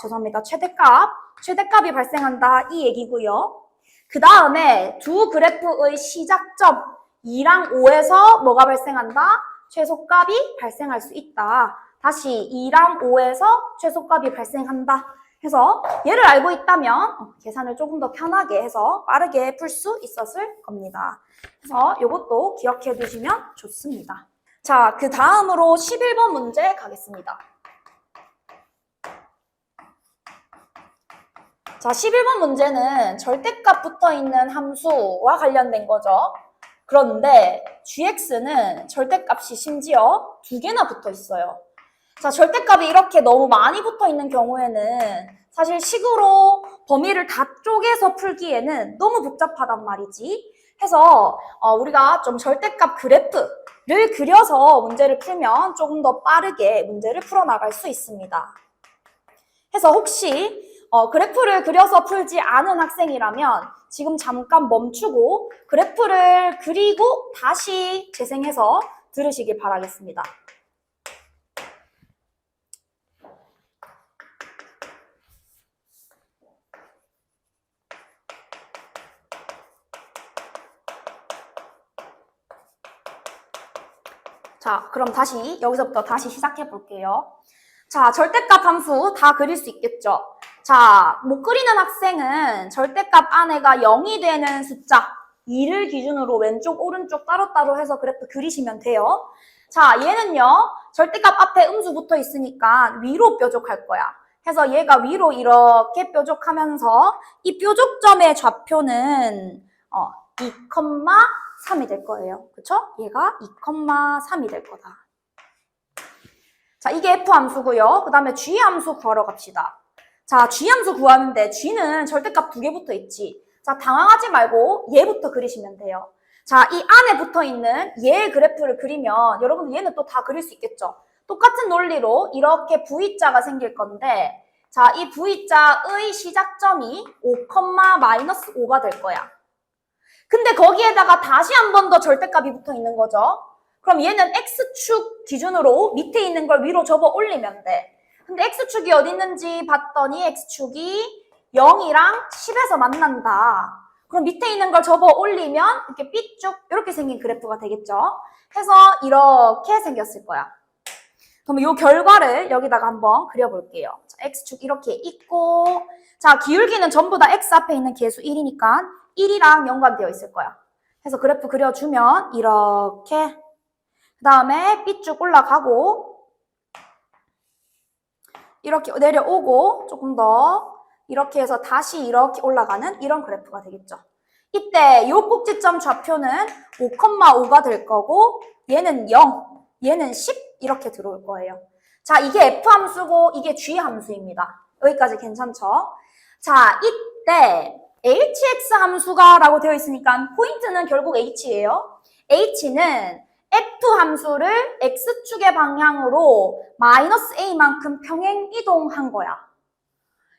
S1: 죄송합니다. 최대값이 발생한다 이 얘기고요. 그 다음에 두 그래프의 시작점 2랑 5에서 뭐가 발생한다? 최소값이 발생할 수 있다. 다시 2랑 5에서 최소값이 발생한다. 해서 얘를 알고 있다면 계산을 조금 더 편하게 해서 빠르게 풀 수 있었을 겁니다. 그래서 이것도 기억해 두시면 좋습니다. 자, 그 다음으로 11번 문제 가겠습니다. 자, 11번 문제는 절대값 붙어 있는 함수와 관련된 거죠. 그런데 gx는 절대값이 심지어 2개나 붙어 있어요. 자, 절대값이 이렇게 너무 많이 붙어 있는 경우에는 사실 식으로 범위를 다 쪼개서 풀기에는 너무 복잡하단 말이지. 해서 우리가 좀 절대값 그래프를 그려서 문제를 풀면 조금 더 빠르게 문제를 풀어나갈 수 있습니다. 해서 혹시 그래프를 그려서 풀지 않은 학생이라면 지금 잠깐 멈추고 그래프를 그리고 다시 재생해서 들으시길 바라겠습니다. 자, 그럼 여기서부터 다시 시작해 볼게요. 자, 절대값 함수 다 그릴 수 있겠죠? 자, 못 그리는 학생은 절대값 안에가 0이 되는 숫자 2를 기준으로 왼쪽, 오른쪽 따로따로 해서 그래프 그리시면 돼요. 자, 얘는요, 절대값 앞에 음수 붙어 있으니까 위로 뾰족할 거야. 해서 얘가 위로 이렇게 뾰족하면서 이 뾰족점의 좌표는 2,3이 될 거예요. 그쵸? 얘가 2,3이 될 거다. 자, 이게 F 함수고요. 그 다음에 G 함수 구하러 갑시다. 자, G함수 구하는데 G는 절대값 두 개 붙어 있지. 자, 당황하지 말고 얘부터 그리시면 돼요. 자, 이 안에 붙어 있는 얘의 그래프를 그리면 여러분들 얘는 또 다 그릴 수 있겠죠. 똑같은 논리로 이렇게 V자가 생길 건데 자, 이 V자의 시작점이 5,-5가 될 거야. 근데 거기에다가 다시 한 번 더 절대값이 붙어 있는 거죠. 그럼 얘는 X축 기준으로 밑에 있는 걸 위로 접어 올리면 돼. 근데 X축이 어디 있는지 봤더니 X축이 0이랑 10에서 만난다. 그럼 밑에 있는 걸 접어 올리면 이렇게 B축 이렇게 생긴 그래프가 되겠죠. 해서 이렇게 생겼을 거야. 그럼 이 결과를 여기다가 한번 그려볼게요. 자, X축 이렇게 있고 자, 기울기는 전부 다 X 앞에 있는 개수 1이니까 1이랑 연관되어 있을 거야. 그래서 그래프 그려주면 이렇게 그 다음에 B쭉 올라가고 이렇게 내려오고 조금 더 이렇게 해서 다시 이렇게 올라가는 이런 그래프가 되겠죠. 이때 이 꼭지점 좌표는 5,5가 될 거고 얘는 0, 얘는 10 이렇게 들어올 거예요. 자, 이게 F함수고 이게 G함수입니다. 여기까지 괜찮죠? 자, 이때 hx 함수가 라고 되어 있으니까 포인트는 결국 h예요. h는 f 함수를 x축의 방향으로 -a만큼 평행 이동한 거야.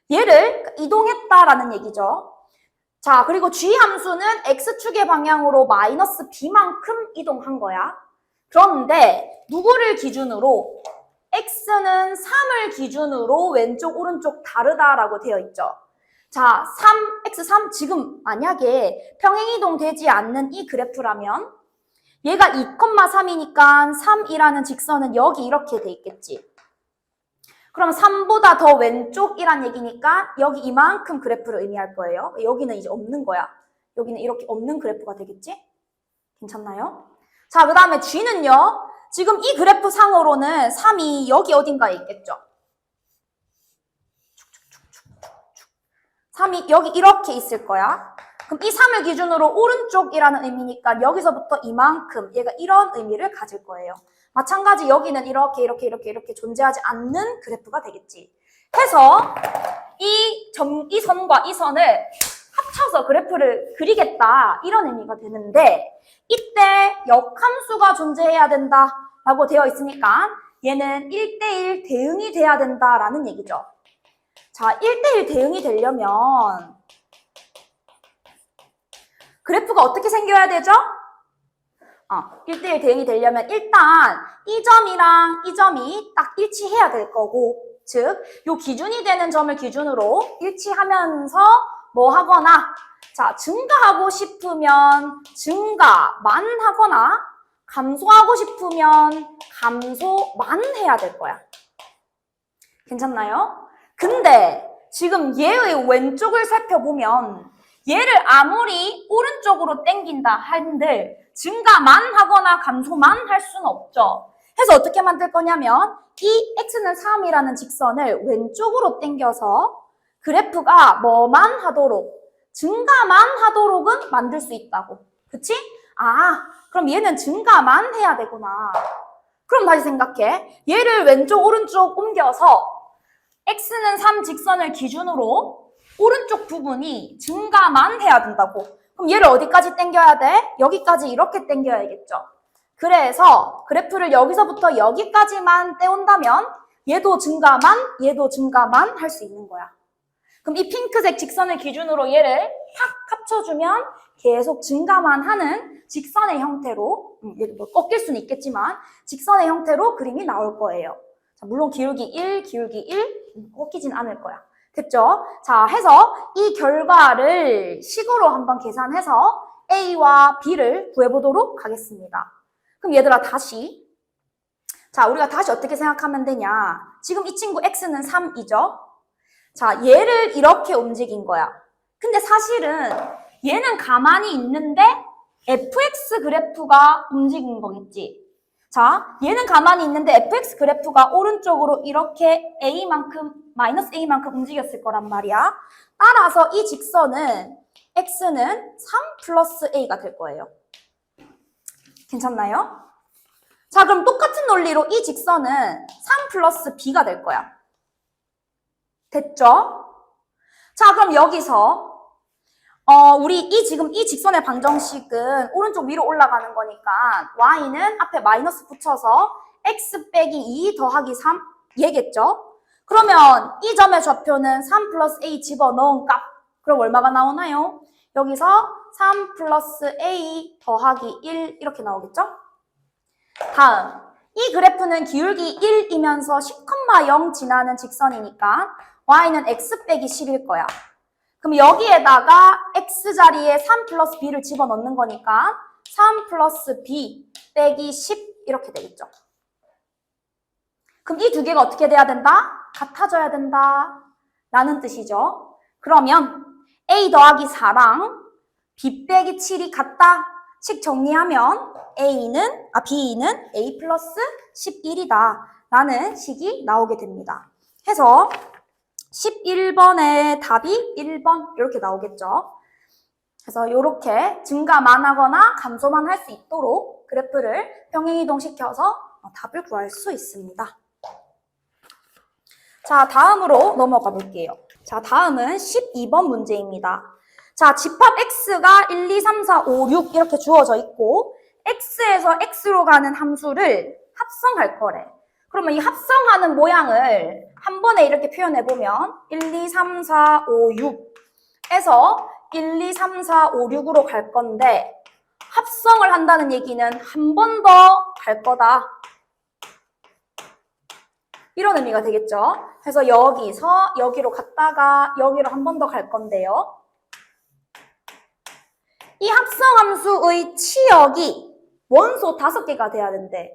S1: 얘를 이동했다라는 얘기죠. 자, 그리고 g 함수는 x축의 방향으로 -b만큼 이동한 거야. 그런데 누구를 기준으로? x는 3을 기준으로 왼쪽 오른쪽 다르다라고 되어 있죠. 자, x3 지금 만약에 평행이동 되지 않는 이 그래프라면 얘가 2,3이니까 3이라는 직선은 여기 이렇게 돼 있겠지. 그럼 3보다 더 왼쪽이란 얘기니까 여기 이만큼 그래프를 의미할 거예요. 여기는 이제 없는 거야. 여기는 이렇게 없는 그래프가 되겠지? 괜찮나요? 자, 그 다음에 G는요. 지금 이 그래프 상으로는 3이 여기 어딘가에 있겠죠. 3이 여기 이렇게 있을 거야. 그럼 이 3을 기준으로 오른쪽이라는 의미니까 여기서부터 이만큼 얘가 이런 의미를 가질 거예요. 마찬가지 여기는 이렇게 존재하지 않는 그래프가 되겠지. 해서 이 선과 이 선을 합쳐서 그래프를 그리겠다 이런 의미가 되는데 이때 역함수가 존재해야 된다라고 되어 있으니까 얘는 1대1 대응이 돼야 된다라는 얘기죠. 자, 1대1 대응이 되려면 그래프가 어떻게 생겨야 되죠? 1대1 대응이 되려면 일단 이 점이랑 이 점이 딱 일치해야 될 거고 즉, 요 기준이 되는 점을 기준으로 일치하면서 뭐 하거나 자, 증가하고 싶으면 증가만 하거나 감소하고 싶으면 감소만 해야 될 거야. 괜찮나요? 근데 지금 얘의 왼쪽을 살펴보면 얘를 아무리 오른쪽으로 당긴다 한들 증가만 하거나 감소만 할 수는 없죠. 해서 어떻게 만들 거냐면 이 x는 3이라는 직선을 왼쪽으로 당겨서 그래프가 뭐만 하도록 증가만 하도록은 만들 수 있다고. 그치? 그럼 얘는 증가만 해야 되구나. 그럼 다시 생각해. 얘를 왼쪽 오른쪽 옮겨서 x는 3 직선을 기준으로 오른쪽 부분이 증가만 해야 된다고. 그럼 얘를 어디까지 당겨야 돼? 여기까지 이렇게 당겨야겠죠. 그래서 그래프를 여기서부터 여기까지만 떼온다면 얘도 증가만 할 수 있는 거야. 그럼 이 핑크색 직선을 기준으로 얘를 탁 합쳐주면 계속 증가만 하는 직선의 형태로 뭐 꺾일 수는 있겠지만 직선의 형태로 그림이 나올 거예요. 자, 물론 기울기 1 꺾이진 않을 거야. 됐죠? 자, 해서 이 결과를 식으로 한번 계산해서 A와 B를 구해보도록 하겠습니다. 그럼 얘들아 다시 자, 우리가 다시 어떻게 생각하면 되냐? 지금 이 친구 X는 3이죠? 자, 얘를 이렇게 움직인 거야. 근데 사실은 얘는 가만히 있는데 fx 그래프가 움직인 거겠지. 자, 얘는 가만히 있는데 fx 그래프가 오른쪽으로 이렇게 a만큼, -a만큼 움직였을 거란 말이야. 따라서 이 직선은 x는 3 플러스 a가 될 거예요. 괜찮나요? 자, 그럼 똑같은 논리로 이 직선은 3 플러스 b가 될 거야. 됐죠? 자, 그럼 여기서 우리 지금 이 직선의 방정식은 오른쪽 위로 올라가는 거니까 y는 앞에 마이너스 붙여서 x 빼기 2 더하기 3 얘겠죠? 그러면 이 점의 좌표는 3 플러스 a 집어넣은 값. 그럼 얼마가 나오나요? 여기서 3 플러스 a 더하기 1 이렇게 나오겠죠? 다음, 이 그래프는 기울기 1이면서 10,0 지나는 직선이니까 y는 x 빼기 10일 거야. 그럼 여기에다가 x 자리에 3 플러스 b를 집어넣는 거니까 3 플러스 b 빼기 10 이렇게 되겠죠. 그럼 이 두 개가 어떻게 돼야 된다? 같아져야 된다 라는 뜻이죠. 그러면 a 더하기 4랑 b 빼기 7이 같다 식 정리하면 b는 a 플러스 11이다 라는 식이 나오게 됩니다. 해서 11번의 답이 1번 이렇게 나오겠죠. 그래서 이렇게 증가만 하거나 감소만 할 수 있도록 그래프를 평행이동시켜서 답을 구할 수 있습니다. 자, 다음으로 넘어가 볼게요. 자, 다음은 12번 문제입니다. 자, 집합 x가 1, 2, 3, 4, 5, 6 이렇게 주어져 있고 x에서 x로 가는 함수를 합성할 거래. 그러면 이 합성하는 모양을 한 번에 이렇게 표현해보면 1, 2, 3, 4, 5, 6에서 1, 2, 3, 4, 5, 6으로 갈 건데 합성을 한다는 얘기는 한 번 더 갈 거다. 이런 의미가 되겠죠. 그래서 여기서 여기로 갔다가 여기로 한 번 더 갈 건데요. 이 합성함수의 치역이 원소 5개가 돼야 된대.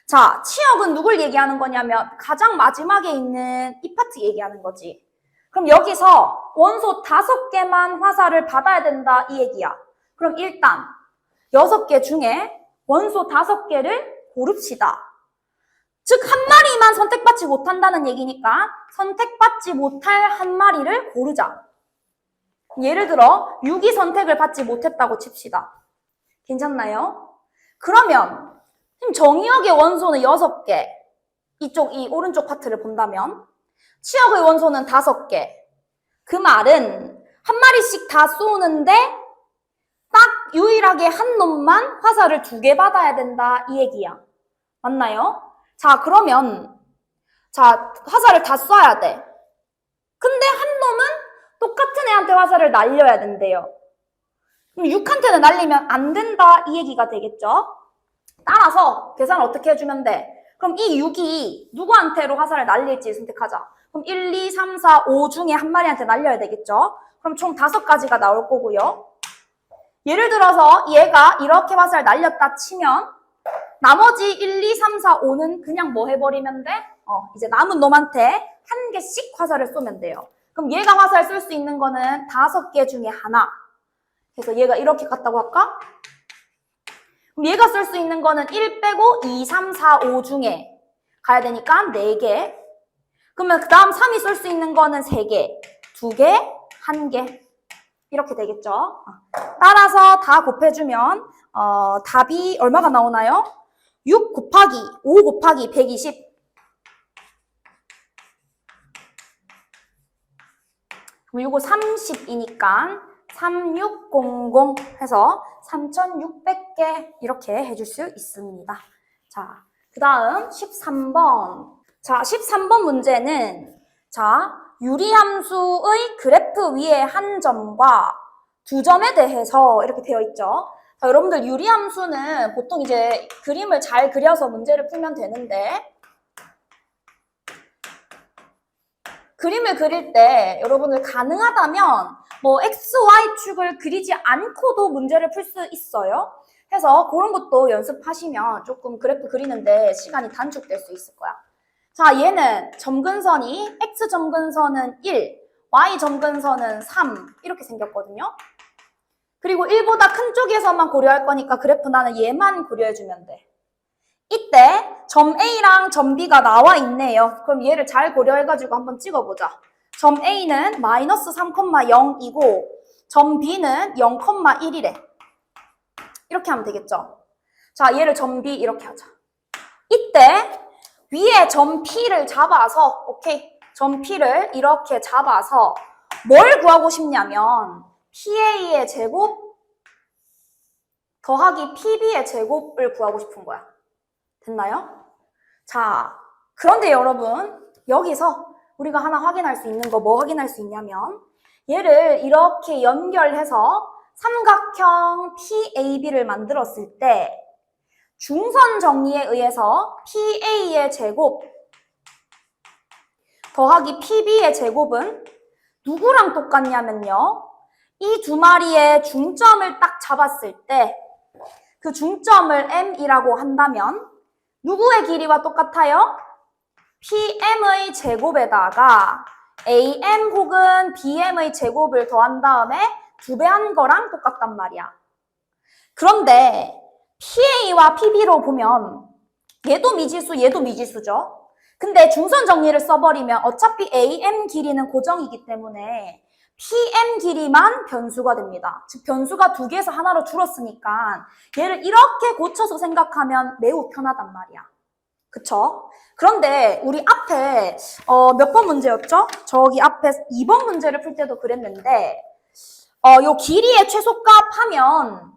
S1: 자, 치역은 누굴 얘기하는 거냐면 가장 마지막에 있는 이 파트 얘기하는 거지. 그럼 여기서 원소 5개만 화살을 받아야 된다 이 얘기야. 그럼 일단 6개 중에 원소 5개를 고릅시다. 즉 한 마리만 선택받지 못한다는 얘기니까 선택받지 못할 한 마리를 고르자. 예를 들어 6이 선택을 받지 못했다고 칩시다. 괜찮나요? 그러면 지금 정의역의 원소는 6개, 이 오른쪽 파트를 본다면 치역의 원소는 5개. 그 말은 한 마리씩 다 쏘는데 딱 유일하게 한 놈만 화살을 2개 받아야 된다 이 얘기야. 맞나요? 자, 그러면 화살을 다 쏴야 돼. 근데 한 놈은 똑같은 애한테 화살을 날려야 된대요. 그럼 6한테는 날리면 안 된다 이 얘기가 되겠죠? 따라서 계산을 어떻게 해주면 돼? 그럼 이 6이 누구한테로 화살을 날릴지 선택하자. 그럼 1, 2, 3, 4, 5 중에 한 마리한테 날려야 되겠죠? 그럼 총 5가지가 나올 거고요. 예를 들어서 얘가 이렇게 화살을 날렸다 치면 나머지 1, 2, 3, 4, 5는 그냥 뭐 해버리면 돼? 이제 남은 놈한테 1개씩 화살을 쏘면 돼요. 그럼 얘가 화살 쏠 수 있는 거는 5개 중에 하나. 그래서 얘가 이렇게 갔다고 할까? 그럼 얘가 쓸 수 있는 거는 1 빼고 2, 3, 4, 5 중에 가야 되니까 4개. 그러면 그 다음 3이 쏠 수 있는 거는 3개, 2개, 1개. 이렇게 되겠죠. 따라서 다 곱해주면 답이 얼마가 나오나요? 6 곱하기 5 곱하기 120. 그럼 이거 30이니까 3600 해서 3600개 이렇게 해줄 수 있습니다. 자, 그 다음 13번. 자, 13번 문제는 유리함수의 그래프 위의 한 점과 두 점에 대해서 이렇게 되어 있죠. 자, 여러분들 유리함수는 보통 이제 그림을 잘 그려서 문제를 풀면 되는데 그림을 그릴 때 여러분들 가능하다면 뭐 X, Y축을 그리지 않고도 문제를 풀 수 있어요. 그래서 그런 것도 연습하시면 조금 그래프 그리는데 시간이 단축될 수 있을 거야. 자, 얘는 점근선이 X 점근선은 1, Y 점근선은 3 이렇게 생겼거든요. 그리고 1보다 큰 쪽에서만 고려할 거니까 그래프 나는 얘만 고려해주면 돼. 이때 점 A랑 점 B가 나와 있네요. 그럼 얘를 잘 고려해가지고 한번 찍어보자. 점 A는 마이너스 3,0이고 점 B는 0,1이래. 이렇게 하면 되겠죠. 자, 얘를 점 B 이렇게 하자. 이때 위에 점 P를 잡아서 오케이 점 P를 이렇게 잡아서 뭘 구하고 싶냐면 PA의 제곱 더하기 PB의 제곱을 구하고 싶은 거야. 됐나요? 자, 그런데 여러분 여기서 우리가 하나 확인할 수 있는 거 뭐 확인할 수 있냐면 얘를 이렇게 연결해서 삼각형 PAB를 만들었을 때 중선 정리에 의해서 PA의 제곱 더하기 PB의 제곱은 누구랑 똑같냐면요. 이 두 마리의 중점을 딱 잡았을 때 그 중점을 M이라고 한다면 누구의 길이와 똑같아요? PM의 제곱에다가 AM 혹은 BM의 제곱을 더한 다음에 2배 한 거랑 똑같단 말이야. 그런데 PA와 PB로 보면 얘도 미지수, 얘도 미지수죠. 근데 중선 정리를 써버리면 어차피 AM 길이는 고정이기 때문에 PM 길이만 변수가 됩니다. 즉 변수가 2개에서 하나로 줄었으니까 얘를 이렇게 고쳐서 생각하면 매우 편하단 말이야. 그쵸? 그런데 우리 앞에 몇 번 문제였죠? 저기 앞에 2번 문제를 풀 때도 그랬는데 요 길이의 최소값 하면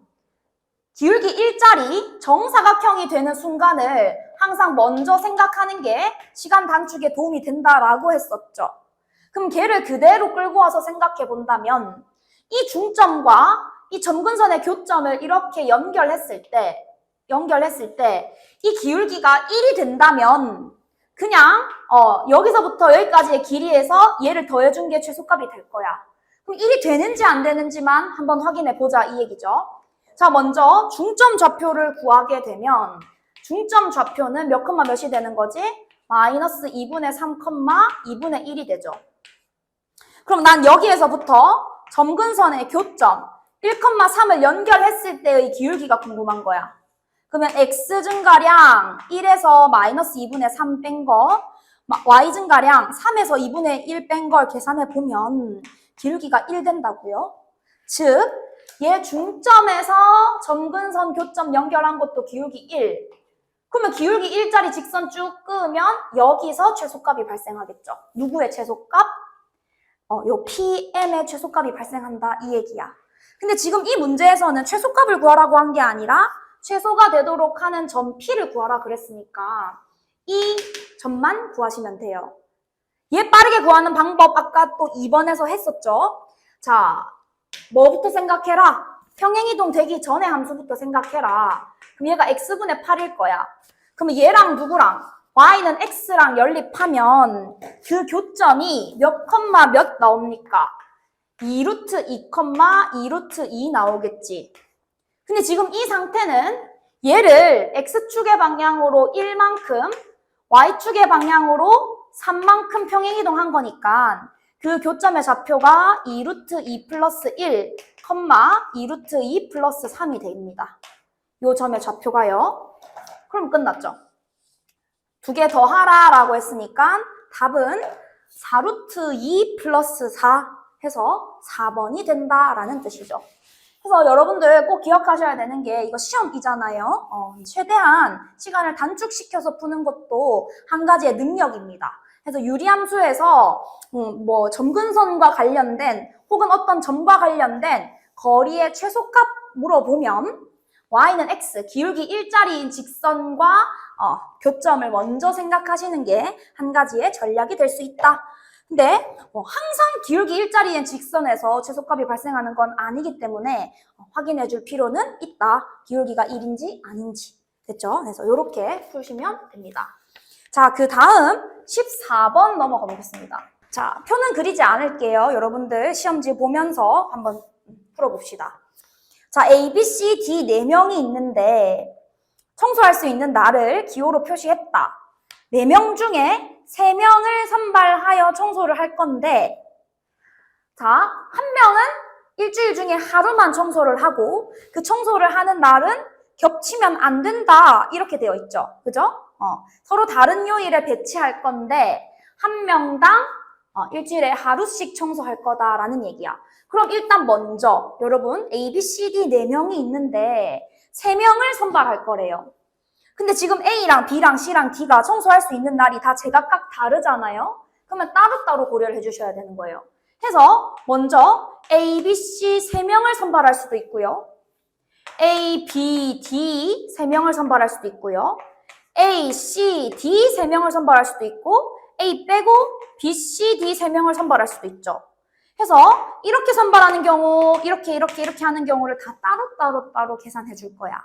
S1: 기울기 1짜리 정사각형이 되는 순간을 항상 먼저 생각하는 게 시간 단축에 도움이 된다라고 했었죠. 그럼 걔를 그대로 끌고 와서 생각해 본다면 이 중점과 이 점근선의 교점을 이렇게 연결했을 때 이 기울기가 1이 된다면 그냥 여기서부터 여기까지의 길이에서 얘를 더해준 게 최소값이 될 거야. 그럼 1이 되는지 안 되는지만 한번 확인해 보자 이 얘기죠. 자, 먼저 중점 좌표를 구하게 되면 중점 좌표는 몇 콤마 몇이 되는 거지? 마이너스 2분의 3, 2분의 1이 되죠. 그럼 난 여기에서부터 점근선의 교점 1,3을 연결했을 때의 기울기가 궁금한 거야. 그러면 x 증가량 1에서 마이너스 2분의 3 뺀 거, y 증가량 3에서 2분의 1 뺀 걸 계산해 보면 기울기가 1 된다고요. 즉, 얘 중점에서 점근선 교점 연결한 것도 기울기 1. 그러면 기울기 1짜리 직선 쭉 끄면 여기서 최소값이 발생하겠죠. 누구의 최소값? 요 PM의 최소값이 발생한다 이 얘기야. 근데 지금 이 문제에서는 최소값을 구하라고 한 게 아니라 최소가 되도록 하는 점 P를 구하라 그랬으니까 이 점만 구하시면 돼요. 얘 빠르게 구하는 방법 아까 또 2번에서 했었죠. 자, 뭐부터 생각해라? 평행이동 되기 전에 함수부터 생각해라. 그럼 얘가 x분의 8일 거야. 그럼 얘랑 누구랑? y는 x랑 연립하면 그 교점이 몇 컴마 몇 나옵니까? 2루트 2 컴마 2루트 2 나오겠지. 근데 지금 이 상태는 얘를 x축의 방향으로 1만큼 y축의 방향으로 3만큼 평행이동한 거니까 그 교점의 좌표가 2루트 2 플러스 1 컴마 2루트 2 플러스 3이 됩니다. 요 점의 좌표가요. 그럼 끝났죠. 2개 더 하라라고 했으니까 답은 4루트 2 플러스 4 해서 4번이 된다라는 뜻이죠. 그래서 여러분들 꼭 기억하셔야 되는 게 이거 시험이잖아요. 최대한 시간을 단축시켜서 푸는 것도 한 가지의 능력입니다. 그래서 유리함수에서 뭐 점근선과 관련된 혹은 어떤 점과 관련된 거리의 최소값 물어보면 y는 x, 기울기 1짜리인 직선과 교점을 먼저 생각하시는 게 한 가지의 전략이 될 수 있다. 근데 항상 기울기 1짜리인 직선에서 최소값이 발생하는 건 아니기 때문에 확인해 줄 필요는 있다. 기울기가 1인지 아닌지. 됐죠? 그래서 이렇게 푸시면 됩니다. 자, 그 다음 14번 넘어가 보겠습니다. 자, 표는 그리지 않을게요. 여러분들 시험지 보면서 한번 풀어봅시다. 자, A, B, C, D 4명이 있는데 청소할 수 있는 날을 기호로 표시했다. 4명 중에 3명을 선발하여 청소를 할 건데 자, 한 명은 일주일 중에 하루만 청소를 하고 그 청소를 하는 날은 겹치면 안 된다 이렇게 되어 있죠. 그죠? 서로 다른 요일에 배치할 건데 한 명당 일주일에 하루씩 청소할 거다라는 얘기야. 그럼 일단 먼저 여러분 A, B, C, D 4명이 있는데 3명을 선발할 거래요. 근데 지금 A랑 B랑 C랑 D가 청소할 수 있는 날이 다 제각각 다르잖아요. 그러면 따로따로 고려를 해주셔야 되는 거예요. 해서 먼저 A, B, C 3명을 선발할 수도 있고요. A, B, D 3명을 선발할 수도 있고요. A, C, D 3명을 선발할 수도 있고 A 빼고 B, C, D 3명을 선발할 수도 있죠. 해서 이렇게 선발하는 경우, 이렇게 하는 경우를 다 따로 계산해 줄 거야.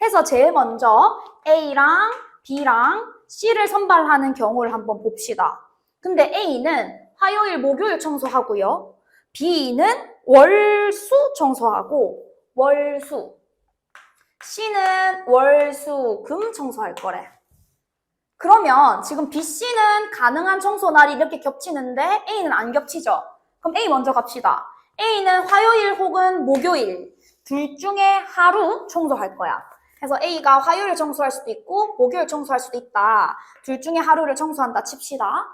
S1: 해서 제일 먼저 A랑 B랑 C를 선발하는 경우를 한번 봅시다. 근데 A는 화요일, 목요일 청소하고요. B는 월수 청소하고 월수. C는 월수, 금 청소할 거래. 그러면 지금 B, C는 가능한 청소 날이 이렇게 겹치는데 A는 안 겹치죠? 그럼 A 먼저 갑시다. A는 화요일 혹은 목요일 둘 중에 하루 청소할 거야. 그래서 A가 화요일 청소할 수도 있고 목요일 청소할 수도 있다. 둘 중에 하루를 청소한다 칩시다.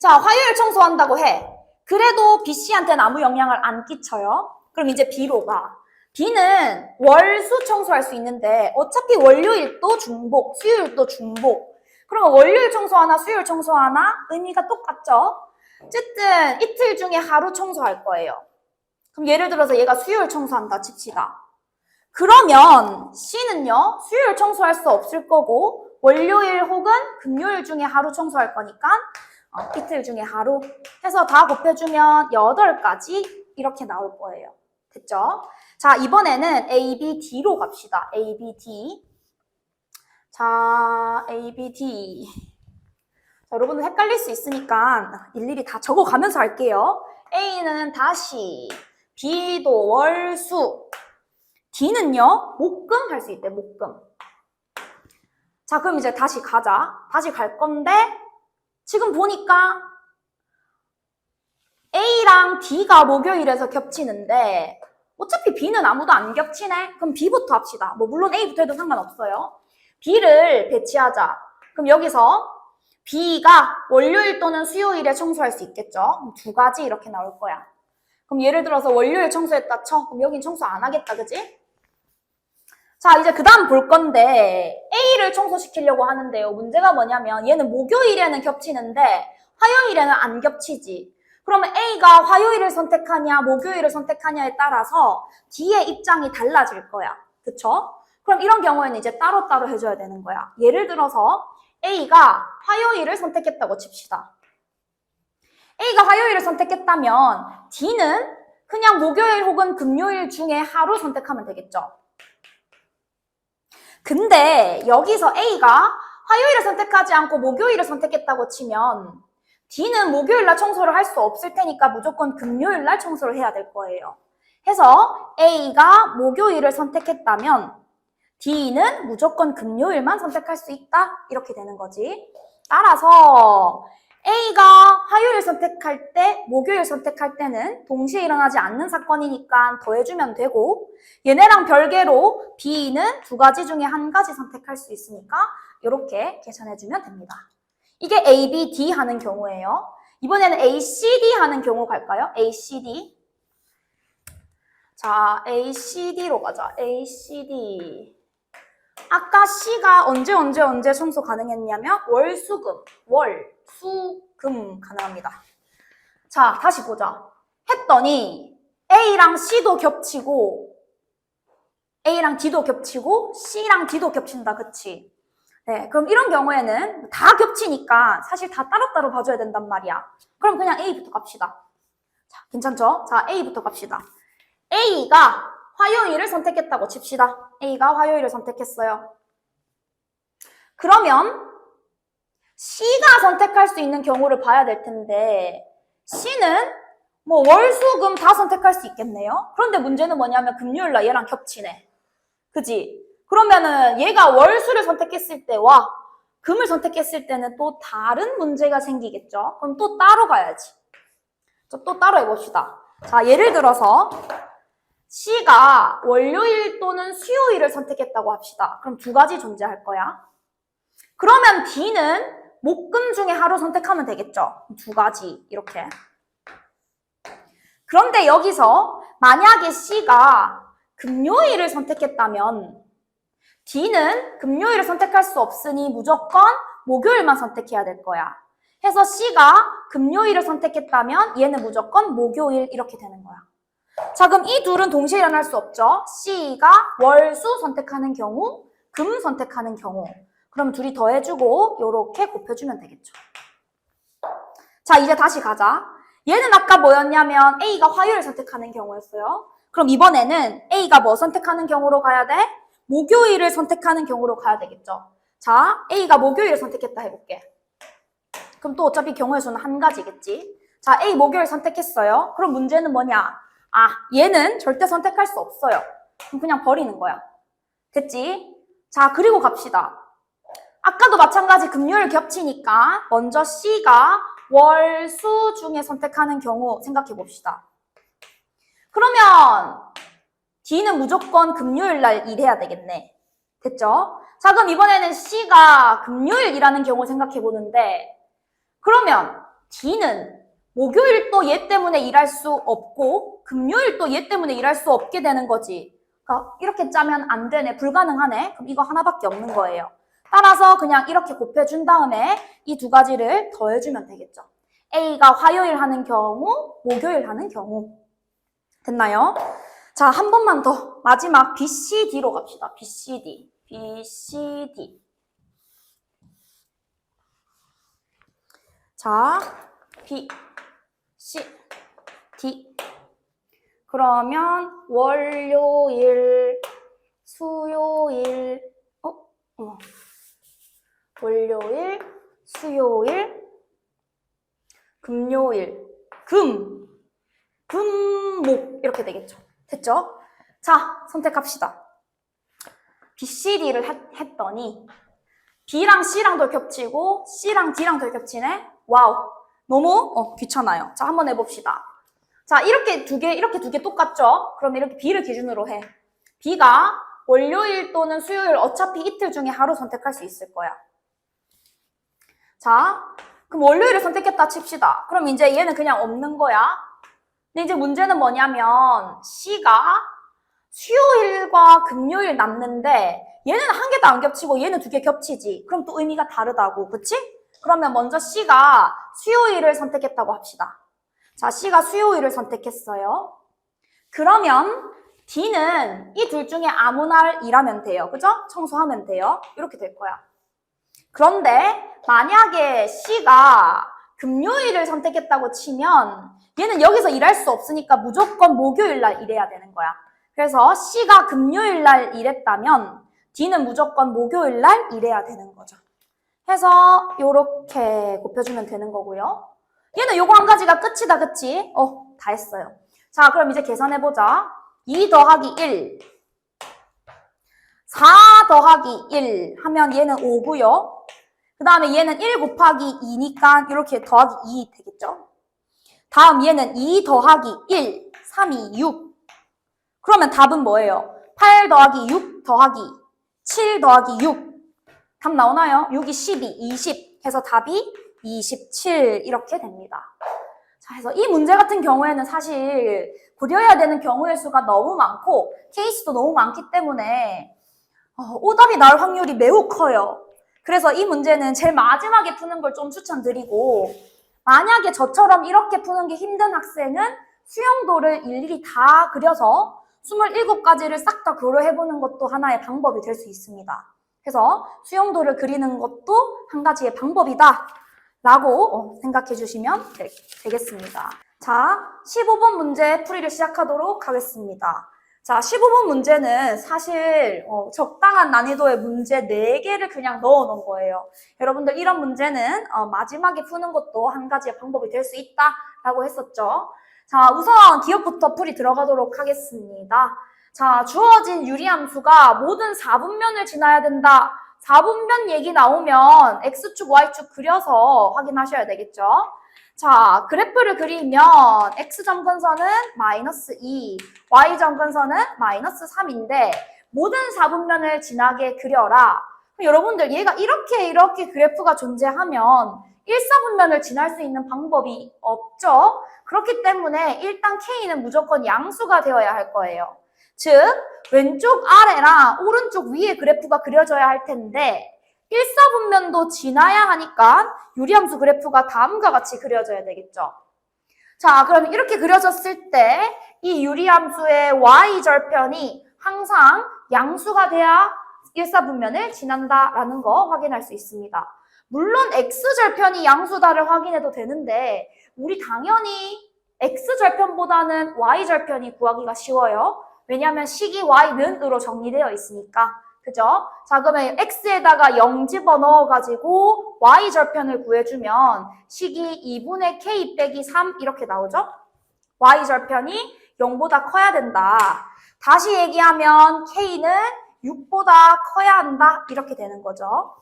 S1: 자, 화요일 청소한다고 해. 그래도 B, C한테는 아무 영향을 안 끼쳐요. 그럼 이제 B로 가. B는 월수 청소할 수 있는데 어차피 월요일도 중복, 수요일도 중복. 그러면 월요일 청소하나 수요일 청소하나 의미가 똑같죠? 어쨌든 이틀 중에 하루 청소할 거예요. 그럼 예를 들어서 얘가 수요일 청소한다 칩시다. 그러면 C는요, 수요일 청소할 수 없을 거고 월요일 혹은 금요일 중에 하루 청소할 거니까 이틀 중에 하루 해서 다 곱해주면 8가지 이렇게 나올 거예요. 됐죠? 자, 이번에는 A, B, D로 갑시다. A, B, D. 자, A, B, D. 자, 여러분들 헷갈릴 수 있으니까 일일이 다 적어가면서 할게요. A는 다시, B도 월수, D는요, 목금 할 수 있대, 목금. 자, 그럼 이제 다시 가자. 다시 갈 건데, 지금 보니까 A랑 D가 목요일에서 겹치는데, 어차피 B는 아무도 안 겹치네? 그럼 B부터 합시다. 뭐, 물론 A부터 해도 상관없어요. B를 배치하자. 그럼 여기서 B가 월요일 또는 수요일에 청소할 수 있겠죠? 2가지 이렇게 나올 거야. 그럼 예를 들어서 월요일 청소했다 쳐. 그럼 여긴 청소 안 하겠다, 그지? 자, 이제 그 다음 볼 건데 A를 청소시키려고 하는데요. 문제가 뭐냐면 얘는 목요일에는 겹치는데 화요일에는 안 겹치지. 그러면 A가 화요일을 선택하냐 목요일을 선택하냐에 따라서 D의 입장이 달라질 거야. 그쵸? 그럼 이런 경우에는 이제 따로따로 해줘야 되는 거야. 예를 들어서 A가 화요일을 선택했다고 칩시다. A가 화요일을 선택했다면 D는 그냥 목요일 혹은 금요일 중에 하루 선택하면 되겠죠. 근데 여기서 A가 화요일을 선택하지 않고 목요일을 선택했다고 치면 D는 목요일날 청소를 할 수 없을 테니까 무조건 금요일날 청소를 해야 될 거예요. 해서 A가 목요일을 선택했다면 D는 무조건 금요일만 선택할 수 있다? 이렇게 되는 거지. 따라서 A가 화요일 선택할 때, 목요일 선택할 때는 동시에 일어나지 않는 사건이니까 더해주면 되고 얘네랑 별개로 B는 2가지 중에 1가지 선택할 수 있으니까 이렇게 계산해주면 됩니다. 이게 A, B, D 하는 경우예요. 이번에는 A, C, D 하는 경우 갈까요? A, C, D. 자, A, C, D로 가자. A, C, D. 아까 C가 언제 청소 가능했냐면 월, 수, 금. 월, 수, 금 가능합니다. 자, 다시 보자. 했더니 A랑 C도 겹치고 A랑 D도 겹치고 C랑 D도 겹친다. 그치? 네, 그럼 이런 경우에는 다 겹치니까 사실 다 따로따로 봐줘야 된단 말이야. 그럼 그냥 A부터 갑시다. 자, 괜찮죠? 자, A부터 갑시다. A가 화요일을 선택했다고 칩시다. A가 화요일을 선택했어요. 그러면 C가 선택할 수 있는 경우를 봐야 될 텐데 C는 뭐 월, 수, 금 다 선택할 수 있겠네요. 그런데 문제는 뭐냐면 금요일날 얘랑 겹치네. 그지? 그러면은 얘가 월, 수를 선택했을 때와 금을 선택했을 때는 또 다른 문제가 생기겠죠. 그럼 또 따로 가야지. 또 따로 해봅시다. 자, 예를 들어서 C가 월요일 또는 수요일을 선택했다고 합시다. 그럼 2가지 존재할 거야. 그러면 D는 목, 금 중에 하루 선택하면 되겠죠. 2가지 이렇게. 그런데 여기서 만약에 C가 금요일을 선택했다면 D는 금요일을 선택할 수 없으니 무조건 목요일만 선택해야 될 거야. 해서 C가 금요일을 선택했다면 얘는 무조건 목요일 이렇게 되는 거야. 자, 그럼 이 둘은 동시에 일어날 수 없죠. C가 월수 선택하는 경우, 금 선택하는 경우. 그럼 둘이 더해주고 요렇게 곱해주면 되겠죠. 자, 이제 다시 가자. 얘는 아까 뭐였냐면 A가 화요일 선택하는 경우였어요. 그럼 이번에는 A가 뭐 선택하는 경우로 가야 돼? 목요일을 선택하는 경우로 가야 되겠죠. 자, A가 목요일을 선택했다 해볼게. 그럼 또 어차피 경우의 수는 한 가지겠지. 자, A 목요일 선택했어요. 그럼 문제는 뭐냐? 아, 얘는 절대 선택할 수 없어요. 그럼 그냥 버리는 거야. 됐지? 자, 그리고 갑시다. 아까도 마찬가지 금요일 겹치니까 먼저 C가 월, 수 중에 선택하는 경우 생각해 봅시다. 그러면 D는 무조건 금요일 날 일해야 되겠네. 됐죠? 자, 그럼 이번에는 C가 금요일 일하는 경우 생각해 보는데 그러면 D는 목요일 또 얘 때문에 일할 수 없고 금요일 또 얘 때문에 일할 수 없게 되는 거지. 그러니까 이렇게 짜면 안 되네. 불가능하네. 그럼 이거 하나밖에 없는 거예요. 따라서 그냥 이렇게 곱해준 다음에 이 두 가지를 더해주면 되겠죠. A가 화요일 하는 경우, 목요일 하는 경우. 됐나요? 자, 한 번만 더. 마지막 BCD로 갑시다. BCD. BCD. 자, B, C, D. 그러면 월요일, 수요일, 월요일, 수요일, 금요일, 목 이렇게 되겠죠. 됐죠? 자, 선택합시다. B, C, D를 했더니 B랑 C랑도 겹치고 C랑 D랑 도 겹치네. 와우, 너무 귀찮아요. 자, 한번 해봅시다. 자, 이렇게 두 개 똑같죠? 그럼 이렇게 B를 기준으로 해. B가 월요일 또는 수요일 어차피 이틀 중에 하루 선택할 수 있을 거야. 자, 그럼 월요일을 선택했다 칩시다. 그럼 이제 얘는 그냥 없는 거야. 근데 이제 문제는 뭐냐면 C가 수요일과 금요일 남는데 얘는 한 개도 안 겹치고 얘는 두 개 겹치지. 그럼 또 의미가 다르다고, 그치? 그러면 먼저 C가 수요일을 선택했다고 합시다. 자, C가 수요일을 선택했어요. 그러면 D는 이 둘 중에 아무 날 일하면 돼요. 그죠? 청소하면 돼요. 이렇게 될 거야. 그런데 만약에 C가 금요일을 선택했다고 치면 얘는 여기서 일할 수 없으니까 무조건 목요일 날 일해야 되는 거야. 그래서 C가 금요일 날 일했다면 D는 무조건 목요일 날 일해야 되는 거죠. 해서 요렇게 곱해주면 되는 거고요. 얘는 요거 한 가지가 끝이다, 그치? 다 했어요. 자, 그럼 이제 계산해보자. 2 더하기 1, 4 더하기 1 하면 얘는 5고요. 그 다음에 얘는 1 곱하기 2니까 이렇게 더하기 2 되겠죠? 다음 얘는 2 더하기 1, 3이 6. 그러면 답은 뭐예요? 8 더하기 6 더하기 7 더하기 6. 답 나오나요? 6이 12, 20 해서 답이 27 이렇게 됩니다. 자, 그래서 이 문제 같은 경우에는 사실 고려해야 되는 경우의 수가 너무 많고 케이스도 너무 많기 때문에 오답이 나올 확률이 매우 커요. 그래서 이 문제는 제일 마지막에 푸는 걸 좀 추천드리고 만약에 저처럼 이렇게 푸는 게 힘든 학생은 수용도를 일일이 다 그려서 27가지를 싹 다 고려해보는 것도 하나의 방법이 될 수 있습니다. 그래서 수용도를 그리는 것도 한 가지의 방법이다 라고 생각해 주시면 되겠습니다. 자, 15번 문제 풀이를 시작하도록 하겠습니다. 자, 15번 문제는 사실 적당한 난이도의 문제 4개를 그냥 넣어 놓은 거예요. 여러분들 이런 문제는 마지막에 푸는 것도 한 가지의 방법이 될 수 있다라고 했었죠. 자, 우선 기억부터 풀이 들어가도록 하겠습니다. 자, 주어진 유리함수가 모든 4분면을 지나야 된다. 4분면 얘기 나오면 X축, Y축 그려서 확인하셔야 되겠죠. 자, 그래프를 그리면 X점근선은 마이너스 2, Y점근선은 마이너스 3인데 모든 4분면을 지나게 그려라. 여러분들 얘가 이렇게 그래프가 존재하면 1사분면을 지날 수 있는 방법이 없죠. 그렇기 때문에 일단 K는 무조건 양수가 되어야 할 거예요. 즉 왼쪽 아래랑 오른쪽 위에 그래프가 그려져야 할 텐데 1사분면도 지나야 하니까 유리함수 그래프가 다음과 같이 그려져야 되겠죠. 자, 그럼 이렇게 그려졌을 때 이 유리함수의 y절편이 항상 양수가 돼야 1사분면을 지난다라는 거 확인할 수 있습니다. 물론 x절편이 양수다를 확인해도 되는데 우리 당연히 x절편보다는 y절편이 구하기가 쉬워요. 왜냐하면 식이 y는으로 정리되어 있으니까. 그죠? 자, 그러면 x에다가 0 집어넣어가지고 y절편을 구해주면 식이 2분의 k 빼기 3 이렇게 나오죠? y절편이 0보다 커야 된다. 다시 얘기하면 k는 6보다 커야 한다. 이렇게 되는 거죠.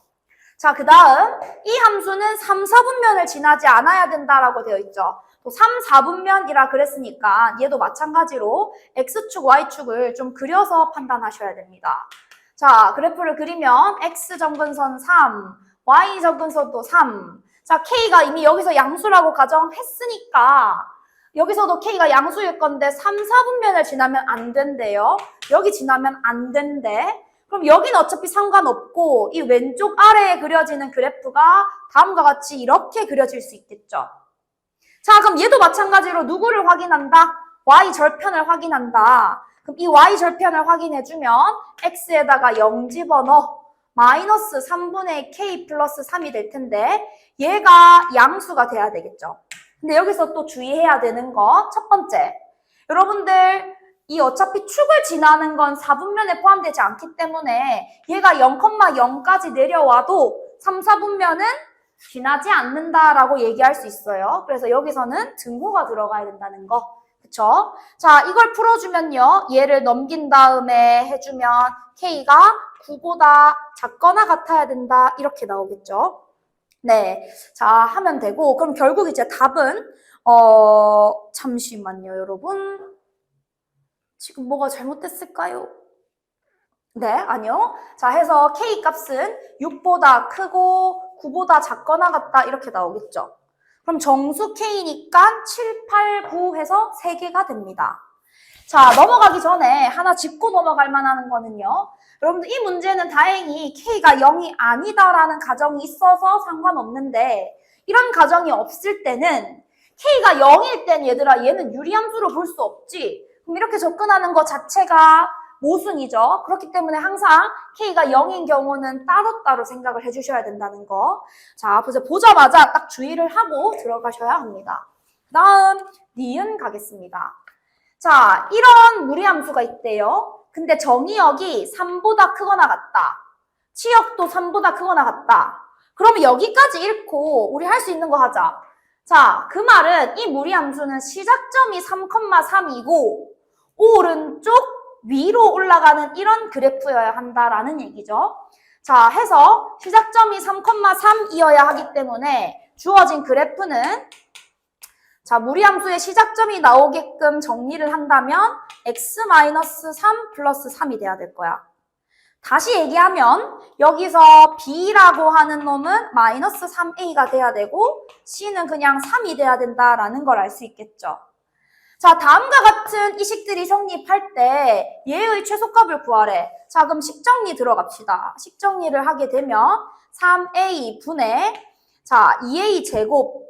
S1: 자, 그 다음 이 함수는 3, 4분면을 지나지 않아야 된다라고 되어 있죠. 또 3, 4분면이라 그랬으니까 얘도 마찬가지로 x축, y축을 좀 그려서 판단하셔야 됩니다. 자, 그래프를 그리면 x 점근선 3, y 점근선도 3. 자, k가 이미 여기서 양수라고 가정했으니까 여기서도 k가 양수일 건데 3, 4분면을 지나면 안 된대요. 여기 지나면 안 된대. 그럼 여기는 어차피 상관없고 이 왼쪽 아래에 그려지는 그래프가 다음과 같이 이렇게 그려질 수 있겠죠. 자, 그럼 얘도 마찬가지로 누구를 확인한다? y절편을 확인한다. 그럼 이 y절편을 확인해주면 x에다가 0 집어넣어 마이너스 3분의 k 플러스 3이 될 텐데 얘가 양수가 돼야 되겠죠. 근데 여기서 또 주의해야 되는 거 첫 번째, 여러분들 이 어차피 축을 지나는 건 4분면에 포함되지 않기 때문에 얘가 0,0까지 내려와도 3, 4분면은 지나지 않는다라고 얘기할 수 있어요. 그래서 여기서는 등호가 들어가야 된다는 거. 그쵸? 자, 이걸 풀어주면요. 얘를 넘긴 다음에 해주면 K가 9보다 작거나 같아야 된다. 이렇게 나오겠죠. 네. 자, 하면 되고. 그럼 결국 이제 답은, 잠시만요, 여러분. 지금 뭐가 잘못됐을까요? 네, 아니요. 자, 해서 K 값은 6보다 크고 9보다 작거나 같다. 이렇게 나오겠죠. 그럼 정수 K니까 7, 8, 9 해서 3개가 됩니다. 자, 넘어가기 전에 하나 짚고 넘어갈 만한 거는요. 여러분들 이 문제는 다행히 K가 0이 아니다라는 가정이 있어서 상관없는데 이런 가정이 없을 때는 K가 0일 땐 얘들아 얘는 유리함수로 볼 수 없지. 그럼 이렇게 접근하는 것 자체가 모순이죠. 그렇기 때문에 항상 K가 0인 경우는 따로따로 생각을 해주셔야 된다는 거. 자, 보자마자 딱 주의를 하고 들어가셔야 합니다. 다음, 니은 가겠습니다. 자, 이런 무리함수가 있대요. 근데 정의역이 3보다 크거나 같다. 치역도 3보다 크거나 같다. 그러면 여기까지 읽고 우리 할 수 있는 거 하자. 자, 그 말은 이 무리함수는 시작점이 3,3이고 오른쪽 위로 올라가는 이런 그래프여야 한다라는 얘기죠. 자, 해서 시작점이 3,3이어야 하기 때문에 주어진 그래프는 자, 무리함수의 시작점이 나오게끔 정리를 한다면 x-3 플러스 3이 돼야 될 거야. 다시 얘기하면 여기서 b라고 하는 놈은 마이너스 3a가 돼야 되고 c는 그냥 3이 돼야 된다라는 걸 알 수 있겠죠. 자, 다음과 같은 이식들이 성립할 때 얘의 최소값을 구하래. 자, 그럼 식정리 들어갑시다. 식정리를 하게 되면 3a 분의 자 2a 제곱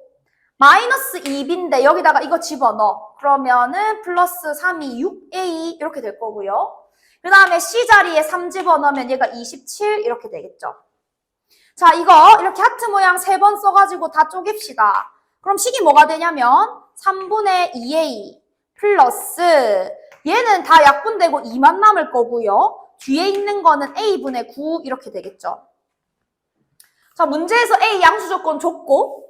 S1: 마이너스 2b인데 여기다가 이거 집어넣어. 그러면은 플러스 3이 6a 이렇게 될 거고요. 그 다음에 c 자리에 3 집어넣으면 얘가 27 이렇게 되겠죠. 자, 이거 이렇게 하트 모양 3번 써가지고 다 쪼갭시다. 그럼 식이 뭐가 되냐면 3분의 2a 플러스 얘는 다 약분되고 2만 남을 거고요. 뒤에 있는 거는 a분의 9 이렇게 되겠죠. 자, 문제에서 a 양수 조건 줬고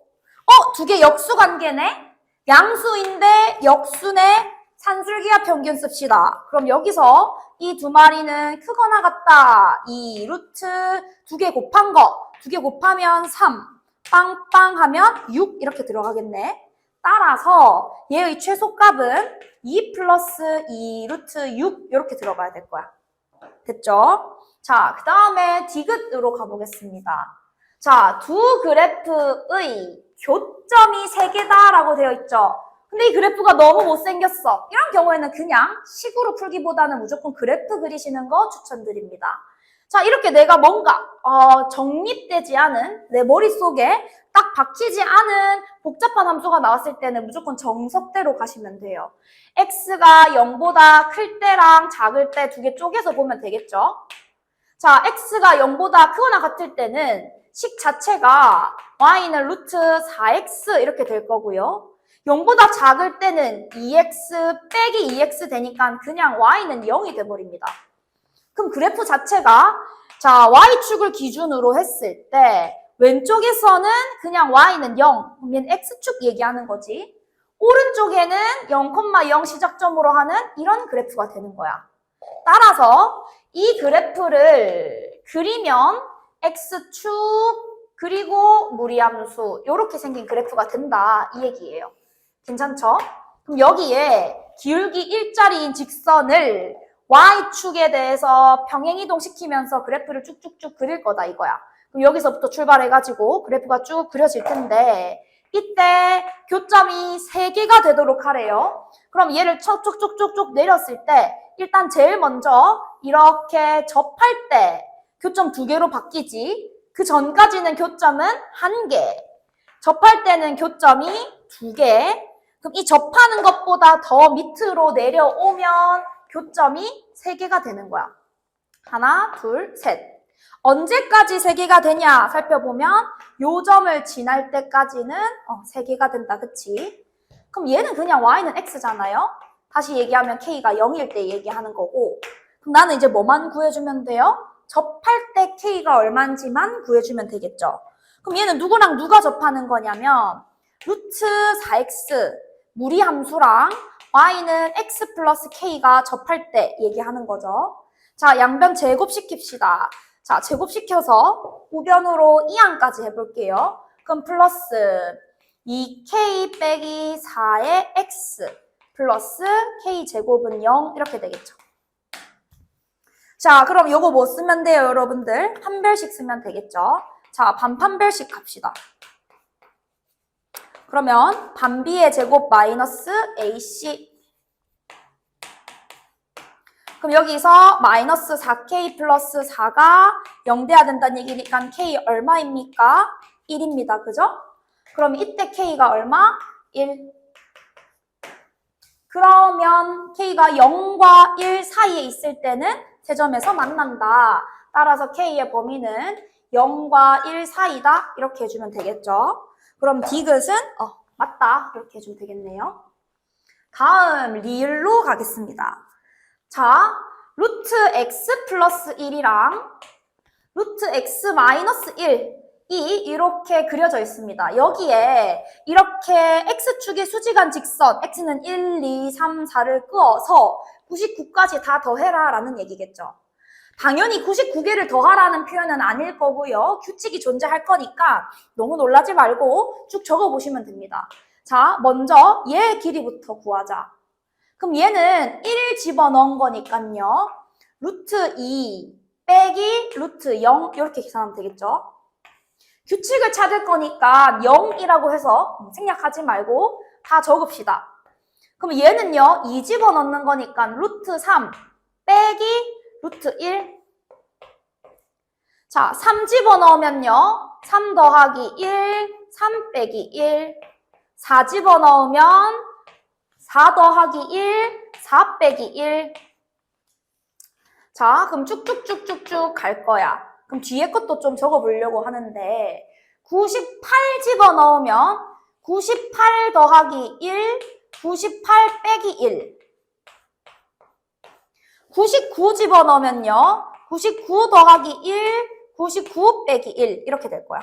S1: 두 개 역수 관계네? 양수인데 역수네 산술기하 평균 씁시다. 그럼 여기서 이 두 마리는 크거나 같다. 이 루트 2개 곱한 거 2개 곱하면 3 빵빵 하면 6 이렇게 들어가겠네. 따라서 얘의 최소값은 2 플러스 2 루트 6 이렇게 들어가야 될 거야. 됐죠? 자, 그 다음에 디귿으로 가보겠습니다. 자, 두 그래프의 교점이 3개다라고 되어 있죠. 근데 이 그래프가 너무 못생겼어. 이런 경우에는 그냥 식으로 풀기보다는 무조건 그래프 그리시는 거 추천드립니다. 자, 이렇게 내가 뭔가 정립되지 않은 내 머릿속에 딱 박히지 않은 복잡한 함수가 나왔을 때는 무조건 정석대로 가시면 돼요. x가 0보다 클 때랑 작을 때 두 개 쪼개서 보면 되겠죠? 자, x가 0보다 크거나 같을 때는 식 자체가 y는 루트 4x 이렇게 될 거고요. 0보다 작을 때는 2x 빼기 2x 되니까 그냥 y는 0이 돼버립니다. 그럼 그래프 자체가 자 y축을 기준으로 했을 때 왼쪽에서는 그냥 y는 0, 그러면 x축 얘기하는 거지. 오른쪽에는 0,0 시작점으로 하는 이런 그래프가 되는 거야. 따라서 이 그래프를 그리면 x축 그리고 무리함수 이렇게 생긴 그래프가 된다 이 얘기예요. 괜찮죠? 그럼 여기에 기울기 일자리인 직선을 y축에 대해서 평행이동 시키면서 그래프를 쭉쭉쭉 그릴 거다 이거야. 그럼 여기서부터 출발해가지고 그래프가 쭉 그려질 텐데 이때 교점이 3개가 되도록 하래요. 그럼 얘를 쭉쭉쭉쭉 내렸을 때 일단 제일 먼저 이렇게 접할 때 교점 2개로 바뀌지. 그 전까지는 교점은 1개. 접할 때는 교점이 2개. 그럼 이 접하는 것보다 더 밑으로 내려오면 교점이 3개가 되는 거야. 하나, 둘, 셋. 언제까지 3개가 되냐 살펴보면 요 점을 지날 때까지는 3개가 된다. 그치? 그럼 얘는 그냥 y는 x잖아요. 다시 얘기하면 k가 0일 때 얘기하는 거고 그럼 나는 이제 뭐만 구해주면 돼요? 접할 때 k가 얼마인지만 구해주면 되겠죠. 그럼 얘는 누구랑 누가 접하는 거냐면 루트 4x 무리함수랑 y는 x 플러스 k가 접할 때 얘기하는 거죠. 자, 양변 제곱시킵시다. 자, 제곱시켜서 우변으로 2항까지 해볼게요. 그럼 플러스 2k 빼기 4의 x 플러스 k제곱은 0 이렇게 되겠죠. 자, 그럼 요거 뭐 쓰면 돼요, 여러분들? 판별식 쓰면 되겠죠. 자, 반판별식 합시다. 그러면 반비의 제곱 마이너스 ac 그럼 여기서 마이너스 4k 플러스 4가 0 돼야 된다는 얘기니까 k 얼마입니까? 1입니다. 그죠? 그럼 이때 k가 얼마? 1. 그러면 k가 0과 1 사이에 있을 때는 세 점에서 만난다. 따라서 k의 범위는 0과 1 사이다. 이렇게 해주면 되겠죠. 그럼 디귿은 맞다. 이렇게 해주면 되겠네요. 다음 리을로 가겠습니다. 자, 루트 x 플러스 1이랑 루트 x 마이너스 1이 이렇게 그려져 있습니다. 여기에 이렇게 x축의 수직한 직선 x는 1, 2, 3, 4를 그어서 99까지 다 더해라 라는 얘기겠죠. 당연히 99개를 더하라는 표현은 아닐 거고요. 규칙이 존재할 거니까 너무 놀라지 말고 쭉 적어보시면 됩니다. 자, 먼저 얘 길이부터 구하자. 그럼 얘는 1 집어넣은 거니까요. 루트 2 빼기 루트 0 이렇게 계산하면 되겠죠. 규칙을 찾을 거니까 0이라고 해서 생략하지 말고 다 적읍시다. 그럼 얘는요. 2 집어넣는 거니까 루트 3 빼기 루트 1. 자, 3 집어넣으면요. 3 더하기 1, 3 빼기 1. 4 집어넣으면 4 더하기 1, 4 빼기 1. 자, 그럼 쭉쭉쭉쭉쭉 갈 거야. 그럼 뒤에 것도 좀 적어보려고 하는데 98 집어넣으면 98 더하기 1, 98 빼기 1. 99 집어넣으면요. 99 더하기 1, 99 빼기 1 이렇게 될 거야.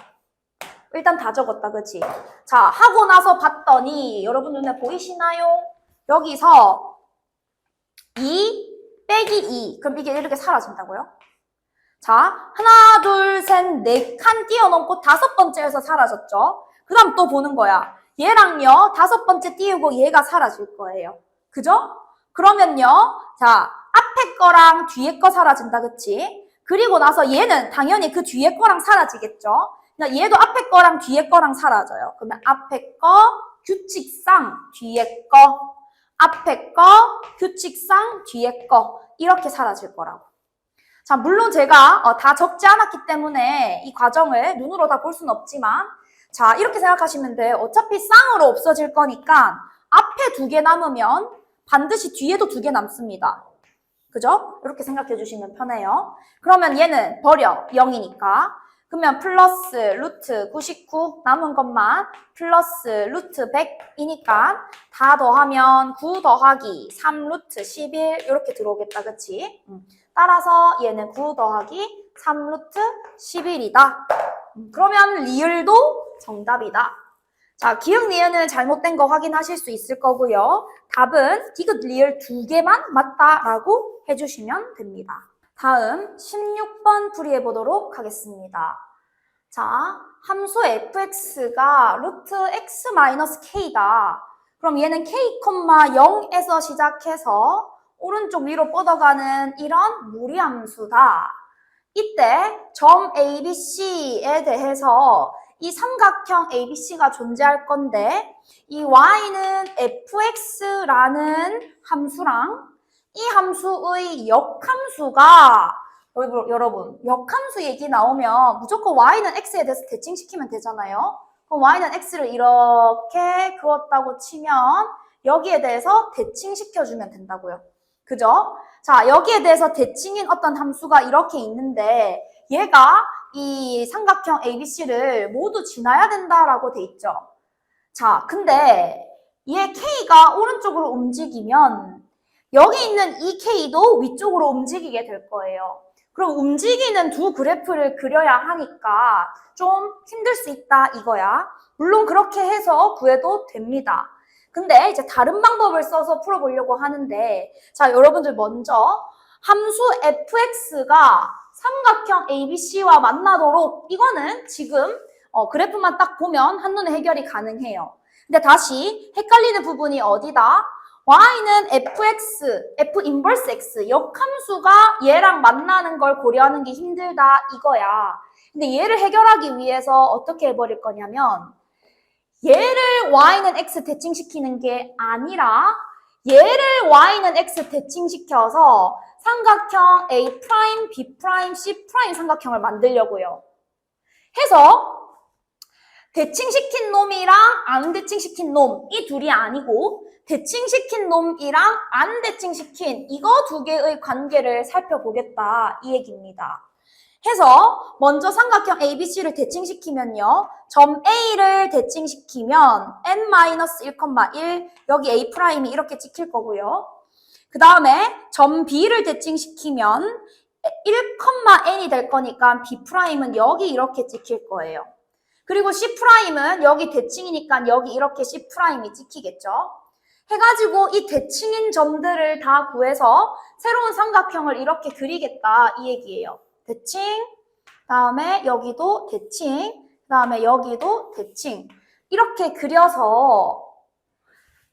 S1: 일단 다 적었다, 그치? 자, 하고 나서 봤더니 여러분 눈에 보이시나요? 여기서 2 빼기 2. 그럼 이게 이렇게 사라진다고요? 자, 하나, 둘, 셋, 4칸 띄워놓고 5번째에서 사라졌죠? 그 다음 또 보는 거야. 얘랑요, 5번째 띄우고 얘가 사라질 거예요. 그죠? 그러면요, 자, 앞에 거랑 뒤에 거 사라진다, 그치? 그리고 나서 얘는 당연히 그 뒤에 거랑 사라지겠죠? 얘도 앞에 거랑 뒤에 거랑 사라져요. 그러면 앞에 거, 규칙상 뒤에 거, 앞에 거, 규칙상 뒤에 거 이렇게 사라질 거라고. 자, 물론 제가 다 적지 않았기 때문에 이 과정을 눈으로 다 볼 수는 없지만, 자, 이렇게 생각하시면 돼요. 어차피 쌍으로 없어질 거니까 앞에 2개 남으면 반드시 뒤에도 2개 남습니다. 그죠? 이렇게 생각해 주시면 편해요. 그러면 얘는 버려. 0이니까. 그러면 플러스 루트 99 남은 것만 플러스 루트 100이니까 다 더하면 9 더하기 3 루트 11 이렇게 들어오겠다. 그치? 따라서 얘는 9 더하기 3 루트 11이다. 그러면 리을도 정답이다. 자, 기역 니은은 잘못된 거 확인하실 수 있을 거고요. 답은 디귿 리을 2개만 맞다라고 해주시면 됩니다. 다음 16번 풀이해 보도록 하겠습니다. 자, 함수 fx가 루트 x-k다. 그럼 얘는 k,0에서 시작해서 오른쪽 위로 뻗어가는 이런 무리함수다. 이때 점 ABC에 대해서 이 삼각형 ABC가 존재할 건데 이 y는 fx라는 함수랑 이 함수의 역함수가 여러분 역함수 얘기 나오면 무조건 y는 x에 대해서 대칭시키면 되잖아요. 그럼 y는 x를 이렇게 그었다고 치면 여기에 대해서 대칭시켜주면 된다고요. 그죠? 자, 여기에 대해서 대칭인 어떤 함수가 이렇게 있는데 얘가 이 삼각형 ABC를 모두 지나야 된다라고 돼 있죠. 자, 근데 얘 K가 오른쪽으로 움직이면 여기 있는 이 K도 위쪽으로 움직이게 될 거예요. 그럼 움직이는 두 그래프를 그려야 하니까 좀 힘들 수 있다 이거야. 물론 그렇게 해서 구해도 됩니다. 근데 이제 다른 방법을 써서 풀어보려고 하는데 자, 여러분들 먼저 함수 fx가 삼각형 ABC와 만나도록 이거는 지금 그래프만 딱 보면 한눈에 해결이 가능해요. 근데 다시 헷갈리는 부분이 어디다? y는 fx, f 인버스 x, 역함수가 얘랑 만나는 걸 고려하는 게 힘들다 이거야. 근데 얘를 해결하기 위해서 어떻게 해버릴 거냐면 얘를 y는 x 대칭시키는 게 아니라 얘를 y는 x 대칭시켜서 삼각형 A', B', C' 삼각형을 만들려고요. 해서 대칭시킨 놈이랑 안 대칭시킨 놈 이 둘이 아니고 대칭시킨 놈이랑 안 대칭시킨 이거 2개의 관계를 살펴보겠다 이 얘기입니다. 해서 먼저 삼각형 ABC를 대칭시키면요. 점 A를 대칭시키면 n-1,1 여기 A'이 이렇게 찍힐 거고요. 그 다음에 점 B를 대칭시키면 1,n이 될 거니까 B'은 여기 이렇게 찍힐 거예요. 그리고 C'은 여기 대칭이니까 여기 이렇게 C'이 찍히겠죠. 해가지고 이 대칭인 점들을 다 구해서 새로운 삼각형을 이렇게 그리겠다 이 얘기예요. 대칭, 다음에 여기도 대칭, 다음에 여기도 대칭. 이렇게 그려서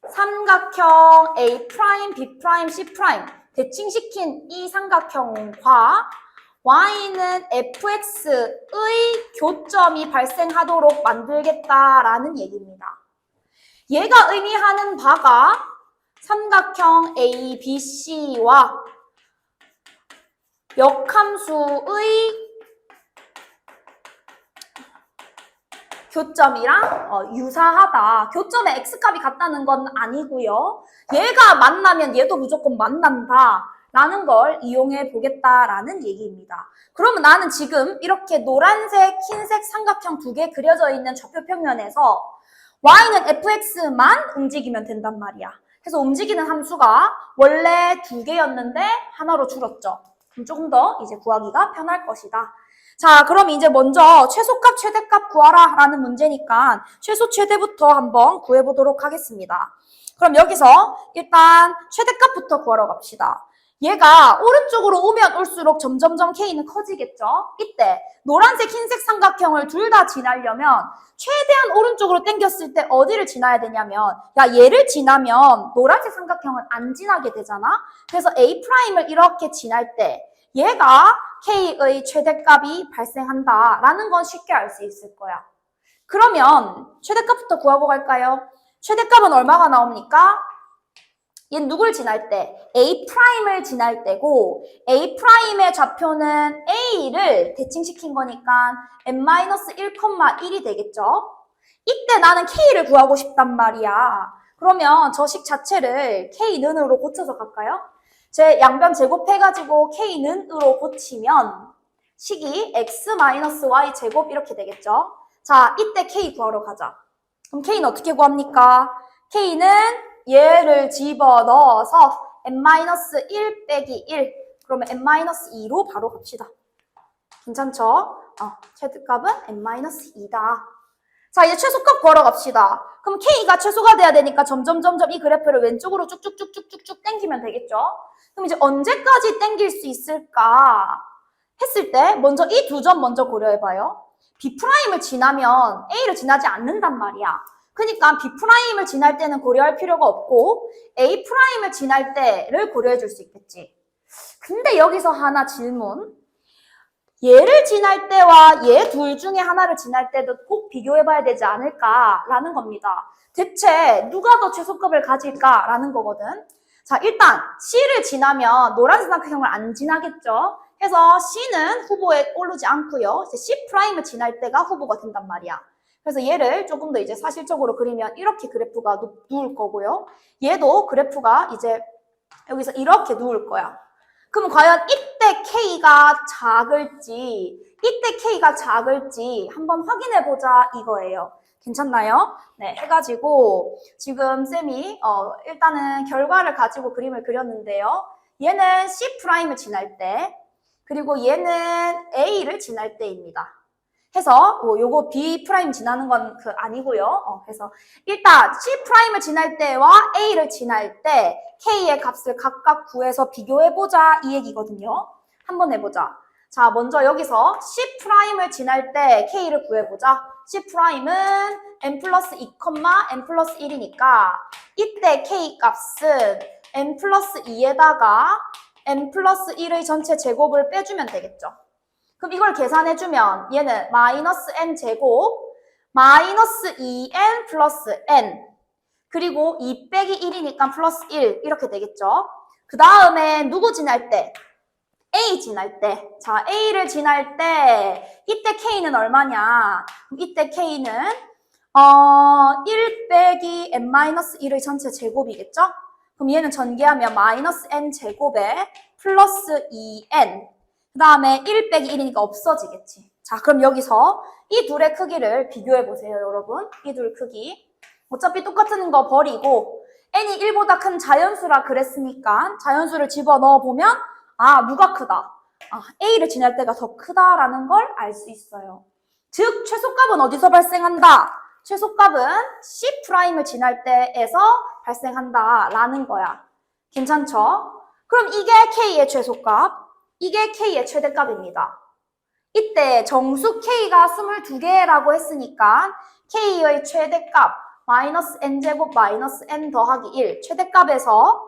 S1: 삼각형 A', B', C' 대칭시킨 이 삼각형과 y는 fx의 교점이 발생하도록 만들겠다라는 얘기입니다. 얘가 의미하는 바가 삼각형 ABC와 역함수의 교점이랑 유사하다. 교점에 x값이 같다는 건 아니고요. 얘가 만나면 얘도 무조건 만난다. 라는 걸 이용해 보겠다라는 얘기입니다. 그러면 나는 지금 이렇게 노란색, 흰색 삼각형 2개 그려져 있는 좌표 평면에서 y는 fx만 움직이면 된단 말이야. 그래서 움직이는 함수가 원래 2개였는데 하나로 줄었죠. 그럼 조금 더 이제 구하기가 편할 것이다. 자, 그럼 이제 먼저 최소값, 최대값 구하라 라는 문제니까 최소, 최대부터 한번 구해보도록 하겠습니다. 그럼 여기서 일단 최대값부터 구하러 갑시다. 얘가 오른쪽으로 오면 올수록 점점점 K는 커지겠죠? 이때 노란색, 흰색 삼각형을 둘 다 지나려면 최대한 오른쪽으로 당겼을 때 어디를 지나야 되냐면 야 얘를 지나면 노란색 삼각형은 안 지나게 되잖아? 그래서 A'을 이렇게 지날 때 얘가 K의 최대값이 발생한다라는 건 쉽게 알 수 있을 거야. 그러면 최대값부터 구하고 갈까요? 최대값은 얼마가 나옵니까? 얘는 누굴 지날 때? A'을 지날 때고 A'의 좌표는 A를 대칭시킨 거니까 n-1,1이 되겠죠? 이때 나는 K를 구하고 싶단 말이야. 그러면 저 식 자체를 K는으로 고쳐서 갈까요? 제 양변 제곱해가지고 K는으로 고치면 식이 x-y 제곱 이렇게 되겠죠? 자, 이때 K 구하러 가자. 그럼 K는 어떻게 구합니까? K는 얘를 집어넣어서 n-1 빼기 1 그러면 n-2로 바로 갑시다. 괜찮죠? 최대값은 n-2다. 자, 이제 최소값 구하러 갑시다. 그럼 K가 최소가 돼야 되니까 점점 이 그래프를 왼쪽으로 쭉쭉쭉쭉쭉 당기면 되겠죠? 그럼 이제 언제까지 당길 수 있을까? 했을 때 먼저 이 두 점 먼저 고려해봐요. B'을 지나면 A를 지나지 않는단 말이야. 그러니까 B'을 지날 때는 고려할 필요가 없고 A'을 지날 때를 고려해 줄 수 있겠지. 근데 여기서 하나 질문. 얘를 지날 때와 얘 둘 중에 하나를 지날 때도 꼭 비교해봐야 되지 않을까라는 겁니다. 대체 누가 더 최소값을 가질까라는 거거든. 자, 일단 C를 지나면 노란색 삼각형을 안 지나겠죠. 해서 C는 후보에 오르지 않고요. 이제 C'을 지날 때가 후보가 된단 말이야. 그래서 얘를 조금 더 이제 사실적으로 그리면 이렇게 그래프가 누울 거고요. 얘도 그래프가 이제 여기서 이렇게 누울 거야. 그럼 과연 이때 K가 작을지 한번 확인해보자 이거예요. 괜찮나요? 네, 해가지고 지금 쌤이 일단은 결과를 가지고 그림을 그렸는데요. 얘는 C'을 지날 때 그리고 얘는 A를 지날 때입니다. 해서 요거 B' 지나는 건 아니고요. 그래서 일단 C'을 지날 때와 A를 지날 때 K의 값을 각각 구해서 비교해보자 이 얘기거든요. 한번 해보자. 자, 먼저 여기서 C'을 지날 때 K를 구해보자. C'은 n 플러스 2, n 플러스 1이니까 이때 K 값은 n 플러스 2에다가 n 플러스 1의 전체 제곱을 빼주면 되겠죠. 그럼 이걸 계산해주면 얘는 마이너스 n 제곱 마이너스 2n 플러스 n 그리고 2 빼기 1이니까 플러스 1 이렇게 되겠죠. 그 다음에 누구 지날 때? A 지날 때. 자, A를 지날 때 이때 K는 얼마냐? 이때 K는 1 빼기 n-1의 전체 제곱이겠죠? 그럼 얘는 전개하면 마이너스 n 제곱에 플러스 2n 그 다음에 1 빼기 1이니까 없어지겠지. 자, 그럼 여기서 이 둘의 크기를 비교해보세요, 여러분. 이 둘 크기. 어차피 똑같은 거 버리고 n이 1보다 큰 자연수라 그랬으니까 자연수를 집어넣어보면 누가 크다? A를 지날 때가 더 크다라는 걸 알 수 있어요. 즉, 최소값은 어디서 발생한다? 최소값은 C'을 지날 때에서 발생한다라는 거야. 괜찮죠? 그럼 이게 K의 최소값, 이게 K의 최대값입니다. 이때 정수 K가 22개라고 했으니까 K의 최대값 마이너스 n제곱 마이너스 n 더하기 1 최대값에서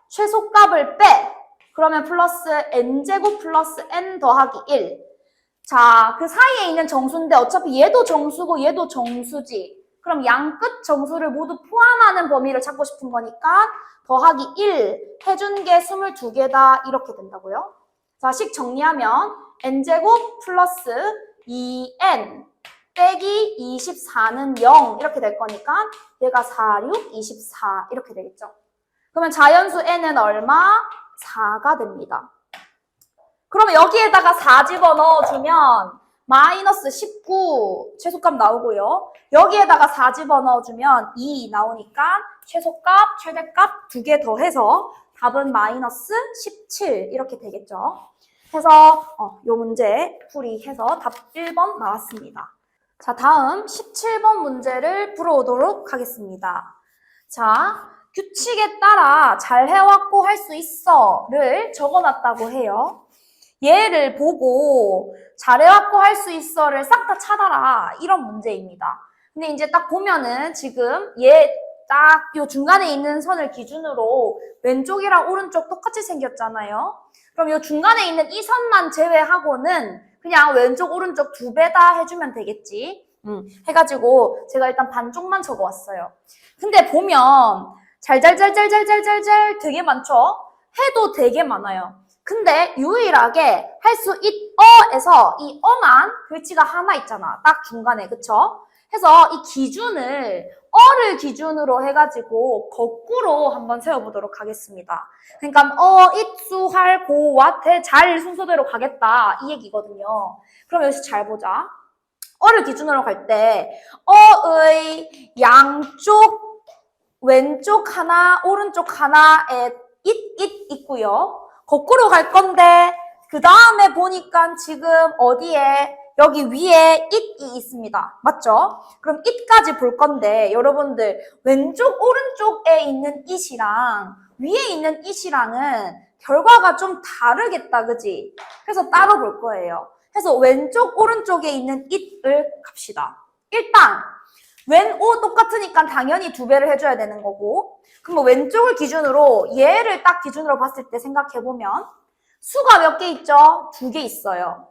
S1: 최소값을 빼 그러면 플러스 n제곱 플러스 n 더하기 1 자, 그 사이에 있는 정수인데 어차피 얘도 정수고 얘도 정수지. 그럼 양 끝 정수를 모두 포함하는 범위를 찾고 싶은 거니까 더하기 1 해준 게 22개다 이렇게 된다고요. 자, 식 정리하면 n제곱 플러스 2n 빼기 24는 0 이렇게 될 거니까 얘가 4, 6, 24 이렇게 되겠죠. 그러면 자연수 n은 얼마? 4가 됩니다. 그러면 여기에다가 4 집어넣어주면 마이너스 19 최소값 나오고요. 여기에다가 4 집어넣어주면 2 나오니까 최소값, 최대값 2개 더해서 답은 마이너스 17 이렇게 되겠죠. 해서 요 문제 풀이해서 답 1번 나왔습니다. 자, 다음 17번 문제를 풀어오도록 하겠습니다. 자, 규칙에 따라 잘 해왔고 할 수 있어를 적어놨다고 해요. 얘를 보고 잘해왔고 할 수 있어를 싹 다 찾아라 이런 문제입니다. 근데 이제 딱 보면은 지금 얘 딱 요 중간에 있는 선을 기준으로 왼쪽이랑 오른쪽 똑같이 생겼잖아요. 그럼 요 중간에 있는 이 선만 제외하고는 그냥 왼쪽 오른쪽 2배다 해주면 되겠지. 해가지고 제가 일단 반쪽만 적어왔어요. 근데 보면 잘잘잘잘잘잘잘잘 되게 많죠? 해도 되게 많아요. 근데 유일하게 할 수 있어에서 이 어만 글씨가 하나 있잖아. 딱 중간에, 그쵸? 해서 이 기준을 어를 기준으로 해가지고 거꾸로 한번 세워보도록 하겠습니다. 그러니까 it수, 할, 고, 와, 대, 잘 순서대로 가겠다 이 얘기거든요. 그럼 여기서 잘 보자. 어를 기준으로 갈 때 어의 양쪽 왼쪽 하나, 오른쪽 하나에 it 있고요. 거꾸로 갈 건데 그 다음에 보니까 지금 어디에 여기 위에 it이 있습니다. 맞죠? 그럼 it까지 볼 건데 여러분들 왼쪽 오른쪽에 있는 it이랑 위에 있는 it이랑은 결과가 좀 다르겠다, 그지? 그래서 따로 볼 거예요. 그래서 왼쪽 오른쪽에 있는 it을 갑시다. 일단 왼, 오 똑같으니까 당연히 2배를 해줘야 되는 거고, 그럼 왼쪽을 기준으로 얘를 딱 기준으로 봤을 때 생각해보면 수가 몇 개 있죠? 2개 있어요.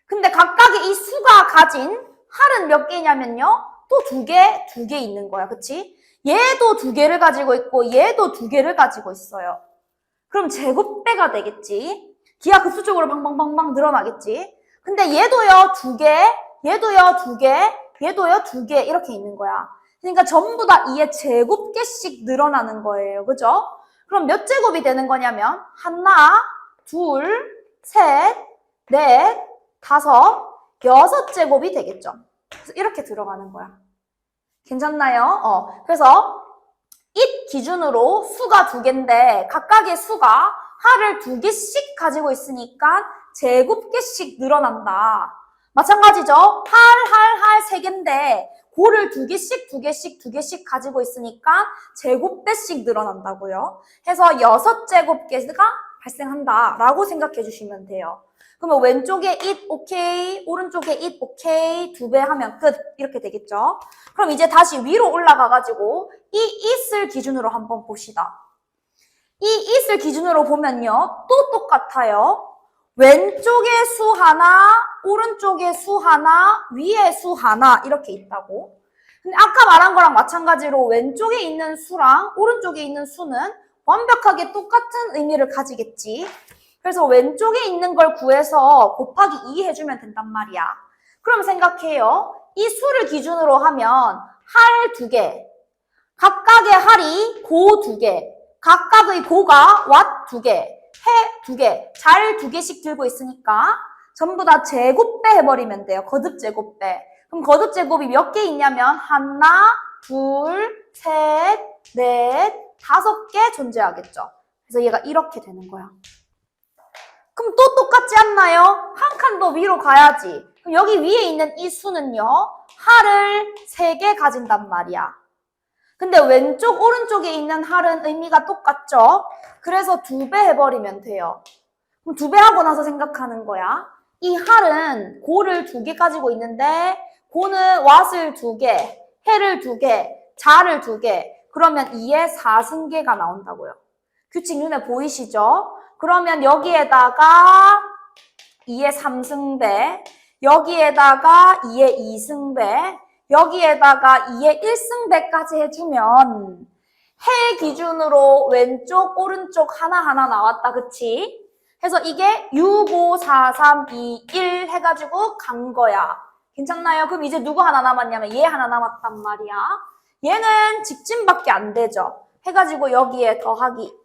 S1: 근데 각각의 이 수가 가진 할은 몇 개냐면요? 또 2개 있는 거야. 그치? 얘도 2개를 가지고 있고 얘도 2개를 가지고 있어요. 그럼 제곱배가 되겠지? 기하급수적으로 방방방방 늘어나겠지? 근데 얘도요 2개, 얘도요 2개, 얘도요 2개 이렇게 있는 거야. 그러니까 전부 다 2의 제곱개씩 늘어나는 거예요. 그죠? 그럼 몇 제곱이 되는 거냐면 하나, 둘, 셋, 넷, 다섯, 6제곱이 되겠죠. 그래서 이렇게 들어가는 거야. 괜찮나요? 그래서 it 기준으로 수가 2개인데 각각의 수가 할을 2개씩 가지고 있으니까 제곱개씩 늘어난다. 마찬가지죠? 할 3개인데 고를 2개씩 가지고 있으니까 제곱배씩 늘어난다고요. 해서 6제곱개가 발생한다라고 생각해 주시면 돼요. 그러면 왼쪽에 it 오케이, 오른쪽에 it 오케이, 2배 하면 끝 이렇게 되겠죠. 그럼 이제 다시 위로 올라가가지고 이 it을 기준으로 한번 봅시다. 이 it을 기준으로 보면요 또 똑같아요. 왼쪽에 수 하나, 오른쪽에 수 하나, 위에 수 하나 이렇게 있다고. 근데 아까 말한 거랑 마찬가지로 왼쪽에 있는 수랑 오른쪽에 있는 수는 완벽하게 똑같은 의미를 가지겠지. 그래서 왼쪽에 있는 걸 구해서 곱하기 2 해주면 된단 말이야. 그럼 생각해요. 이 수를 기준으로 하면 할 2개, 각각의 할이 고 2개, 각각의 고가 왓 2개, 해 2개, 잘 2개씩 들고 있으니까 전부 다 제곱배 해버리면 돼요. 거듭 제곱배. 그럼 거듭 제곱이 몇 개 있냐면 하나, 둘, 셋, 넷, 5개 존재하겠죠. 그래서 얘가 이렇게 되는 거야. 그럼 또 똑같지 않나요? 한 칸 더 위로 가야지. 그럼 여기 위에 있는 이 수는요. 할을 3개 가진단 말이야. 근데 왼쪽 오른쪽에 있는 할은 의미가 똑같죠? 그래서 2배 해버리면 돼요. 그럼 2배 하고 나서 생각하는 거야. 이 할은 고를 2개 가지고 있는데 고는 왓을 2개, 해를 2개, 자를 2개. 그러면 2의 4승계가 나온다고요. 규칙 눈에 보이시죠? 그러면 여기에다가 2의 3승배, 여기에다가 2의 2승배, 여기에다가 2의 1승배까지 해주면 해 기준으로 왼쪽, 오른쪽 하나하나 나왔다, 그치? 해서 이게 6, 5, 4, 3, 2, 1 해가지고 간 거야. 괜찮나요? 그럼 이제 누구 하나 남았냐면 얘 하나 남았단 말이야. 얘는 직진밖에 안 되죠. 해가지고 여기에 더하기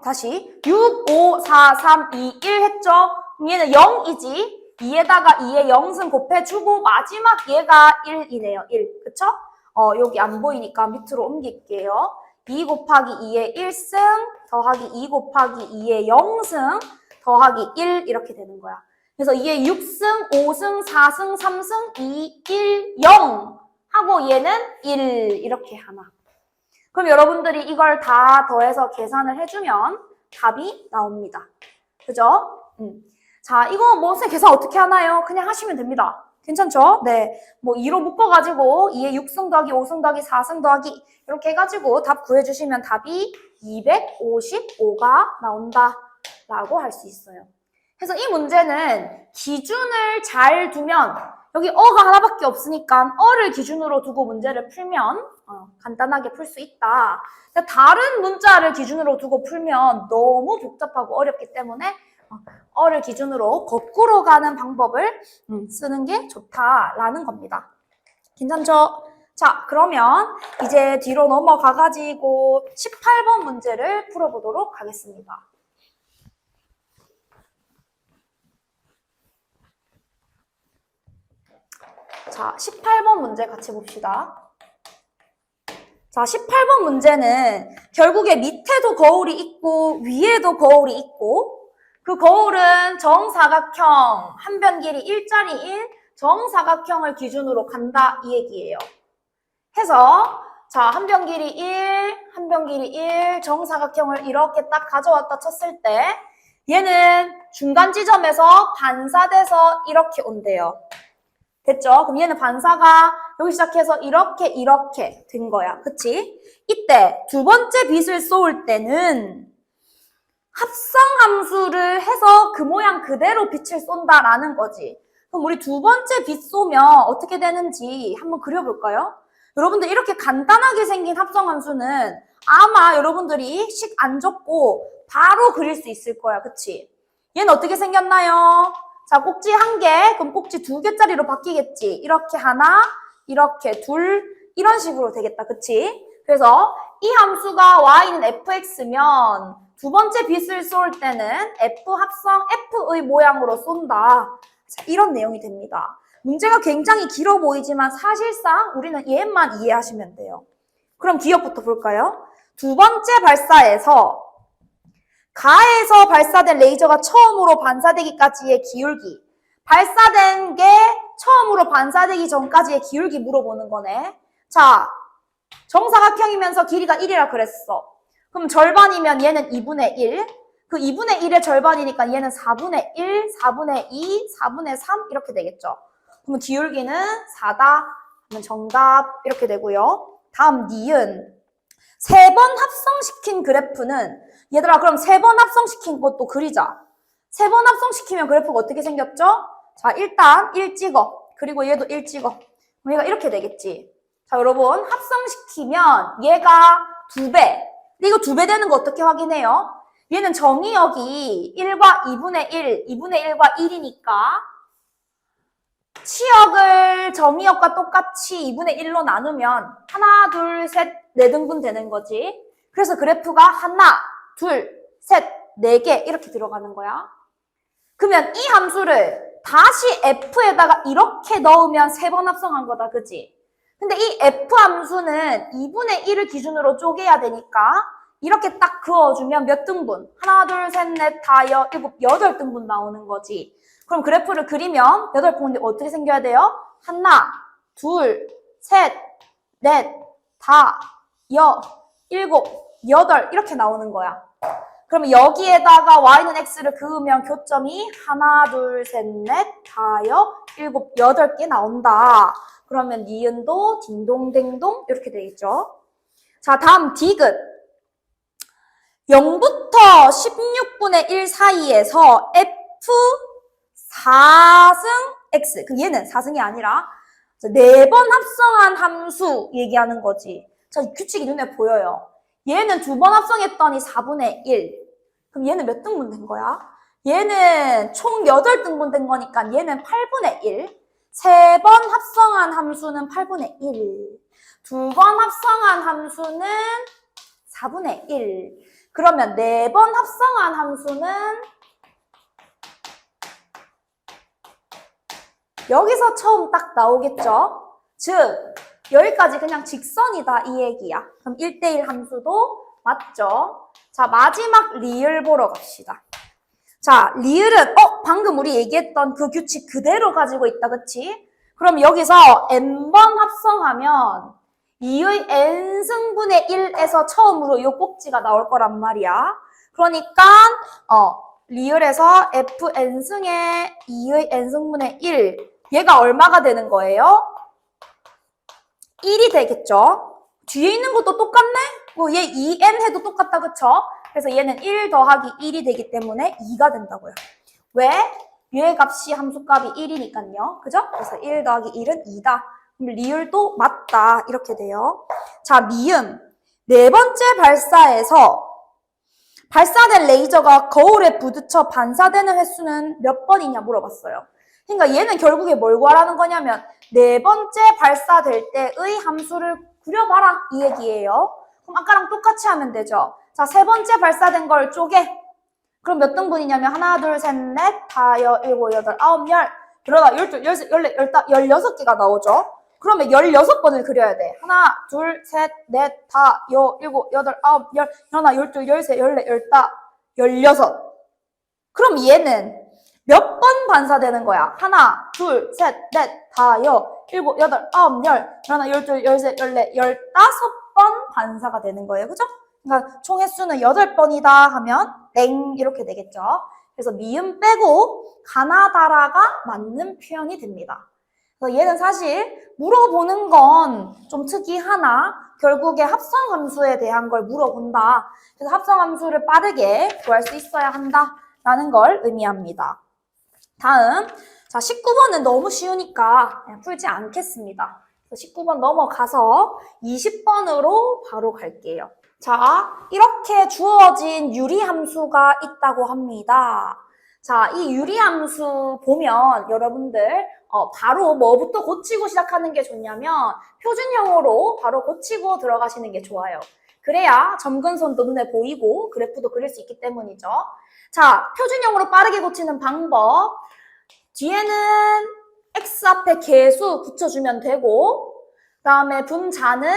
S1: 다시 6, 5, 4, 3, 2, 1 했죠? 그럼 얘는 0이지? 2에다가 2의 0승 곱해주고 마지막 얘가 1이네요. 1. 그쵸? 여기 안 보이니까 밑으로 옮길게요. 2 곱하기 2의 1승 더하기 2 곱하기 2의 0승 더하기 1 이렇게 되는 거야. 그래서 2의 6승, 5승, 4승, 3승, 2, 1, 0 하고 얘는 1 이렇게 하나. 그럼 여러분들이 이걸 다 더해서 계산을 해주면 답이 나옵니다. 그죠? 자, 이거 뭐 선생님 계산 어떻게 하나요? 그냥 하시면 됩니다. 괜찮죠? 네. 뭐 2로 묶어가지고 2의 6승 더하기 5승 더하기 4승 더하기 이렇게 해가지고 답 구해주시면 답이 255가 나온다라고 할 수 있어요. 그래서 이 문제는 기준을 잘 두면 여기 어가 하나밖에 없으니까 어를 기준으로 두고 문제를 풀면 간단하게 풀 수 있다. 다른 문자를 기준으로 두고 풀면 너무 복잡하고 어렵기 때문에 어를 기준으로 거꾸로 가는 방법을 쓰는 게 좋다라는 겁니다. 괜찮죠? 자, 그러면 이제 뒤로 넘어가가지고 18번 문제를 풀어보도록 하겠습니다. 자, 18번 문제 같이 봅시다. 자, 18번 문제는 결국에 밑에도 거울이 있고 위에도 거울이 있고 그 거울은 정사각형 한 변 길이 1짜리인 정사각형을 기준으로 간다 이 얘기예요. 해서 자, 한 변 길이 1, 한 변 길이 1 정사각형을 이렇게 딱 가져왔다 쳤을 때 얘는 중간 지점에서 반사돼서 이렇게 온대요. 됐죠? 그럼 얘는 반사가 여기 시작해서 이렇게 된 거야. 그치? 이때 두 번째 빛을 쏠 때는 합성함수를 해서 그 모양 그대로 빛을 쏜다라는 거지. 그럼 우리 두 번째 빛 쏘면 어떻게 되는지 한번 그려볼까요? 여러분들 이렇게 간단하게 생긴 합성함수는 아마 여러분들이 식 안 적고 바로 그릴 수 있을 거야. 그치? 얘는 어떻게 생겼나요? 자, 꼭지 한 개, 그럼 꼭지 두 개짜리로 바뀌겠지. 이렇게 하나, 이렇게 둘, 이런 식으로 되겠다. 그치? 그래서 이 함수가 y는 fx면 두 번째 빛을 쏠 때는 f 합성 f의 모양으로 쏜다. 자, 이런 내용이 됩니다. 문제가 굉장히 길어 보이지만 사실상 우리는 얘만 이해하시면 돼요. 그럼 기억부터 볼까요? 두 번째 발사에서 가에서 발사된 레이저가 처음으로 반사되기까지의 기울기, 발사된 게 처음으로 반사되기 전까지의 기울기 물어보는 거네. 자, 정사각형이면서 길이가 1이라 그랬어. 그럼 절반이면 얘는 2분의 1, 그 2분의 1의 절반이니까 얘는 4분의 1, 4분의 2, 4분의 3 이렇게 되겠죠. 그러면 기울기는 4다 하면 정답 이렇게 되고요. 다음 니은. 세 번 합성시킨 그래프는 얘들아 그럼 세 번 합성시킨 것도 그리자. 세 번 합성시키면 그래프가 어떻게 생겼죠? 자 일단 1 찍어. 그리고 얘도 1 찍어. 그럼 얘가 이렇게 되겠지. 자 여러분 합성시키면 얘가 2배. 근데 이거 2배 되는 거 어떻게 확인해요? 얘는 정의역이 1과 2분의 1, 2분의 1과 1이니까 치역을 정의역과 똑같이 2분의 1로 나누면 하나, 둘, 셋, 4등분 되는 거지. 그래서 그래프가 하나, 둘, 셋, 4개 이렇게 들어가는 거야. 그러면 이 함수를 다시 f에다가 이렇게 넣으면 3번 합성한 거다, 그지? 근데 이 f 함수는 2분의 1을 기준으로 쪼개야 되니까 이렇게 딱 그어주면 몇 등분? 하나, 둘, 셋, 넷, 다, 일곱, 8등분 나오는 거지. 그럼 그래프를 그리면 8분인데 어떻게 생겨야 돼요? 하나, 둘, 셋, 넷, 다, 일곱, 8 이렇게 나오는 거야. 그러면 여기에다가 y는 x를 그으면 교점이 하나, 둘, 셋, 넷, 다, 일곱, 8개 나온다. 그러면 니은도 딩동댕동 이렇게 되겠죠. 자, 다음 디귿. 0부터 16분의 1 사이에서 f 4승 x. 그럼 얘는 4승이 아니라 4번 합성한 함수 얘기하는 거지. 자, 규칙이 눈에 보여요. 얘는 2번 합성했더니 4분의 1. 그럼 얘는 몇 등분 된 거야? 얘는 총 8등분 된 거니까 얘는 8분의 1. 3번 합성한 함수는 8분의 1. 2번 합성한 함수는 4분의 1. 그러면 4번 합성한 함수는 여기서 처음 딱 나오겠죠? 즉, 여기까지 그냥 직선이다 이 얘기야. 그럼 1대1 함수도 맞죠? 자, 마지막 리을 보러 갑시다. 자, 리을은 방금 우리 얘기했던 그 규칙 그대로 가지고 있다, 그치? 그럼 여기서 n번 합성하면 2의 n승분의 1에서 처음으로 이 꼭지가 나올 거란 말이야. 그러니까 리을에서 fn승의 2의 n승분의 1 얘가 얼마가 되는 거예요? 1이 되겠죠? 뒤에 있는 것도 똑같네? 얘 2n 해도 똑같다, 그쵸? 그래서 얘는 1 더하기 1이 되기 때문에 2가 된다고요. 왜? 얘 값이 함수값이 1이니까요. 그죠? 그래서 1 더하기 1은 2다. 그럼 리을도 맞다. 이렇게 돼요. 자, 미음. 네 번째 발사에서 발사된 레이저가 거울에 부딪혀 반사되는 횟수는 몇 번이냐 물어봤어요. 그러니까 얘는 결국에 뭘 구하라는 거냐면 네 번째 발사될 때의 함수를 그려봐라 이 얘기예요. 그럼 아까랑 똑같이 하면 되죠. 자, 세 번째 발사된 걸 쪼개. 그럼 몇 등분이냐면 하나, 둘, 셋, 넷, 다, 일곱, 여덟, 아홉, 열. 그러다 12, 13, 14, 16개가 나오죠. 그러면 16번을 그려야 돼. 하나, 둘, 셋, 넷, 다, 일곱, 여덟, 아홉, 열, 하나, 12, 13, 14, 15, 16. 그럼 얘는 몇 번 반사되는 거야? 하나, 둘, 셋, 넷, 다, 일곱, 여덟, 아홉, 열, 하나, 12, 13, 14, 15번 반사가 되는 거예요. 그죠? 그러니까 총 횟수는 8번이다 하면 땡 이렇게 되겠죠. 그래서 미음 빼고 가나다라가 맞는 표현이 됩니다. 그래서 얘는 사실 물어보는 건 좀 특이하나 결국에 합성함수에 대한 걸 물어본다. 그래서 합성함수를 빠르게 구할 수 있어야 한다라는 걸 의미합니다. 다음, 자 19번은 너무 쉬우니까 그냥 풀지 않겠습니다. 19번 넘어가서 20번으로 바로 갈게요. 자, 이렇게 주어진 유리함수가 있다고 합니다. 자, 이 유리함수 보면 여러분들 바로 뭐부터 고치고 시작하는 게 좋냐면 표준형으로 바로 고치고 들어가시는 게 좋아요. 그래야 점근선도 눈에 보이고 그래프도 그릴 수 있기 때문이죠. 자, 표준형으로 빠르게 고치는 방법. 뒤에는 x 앞에 계수 붙여주면 되고 그 다음에 분자는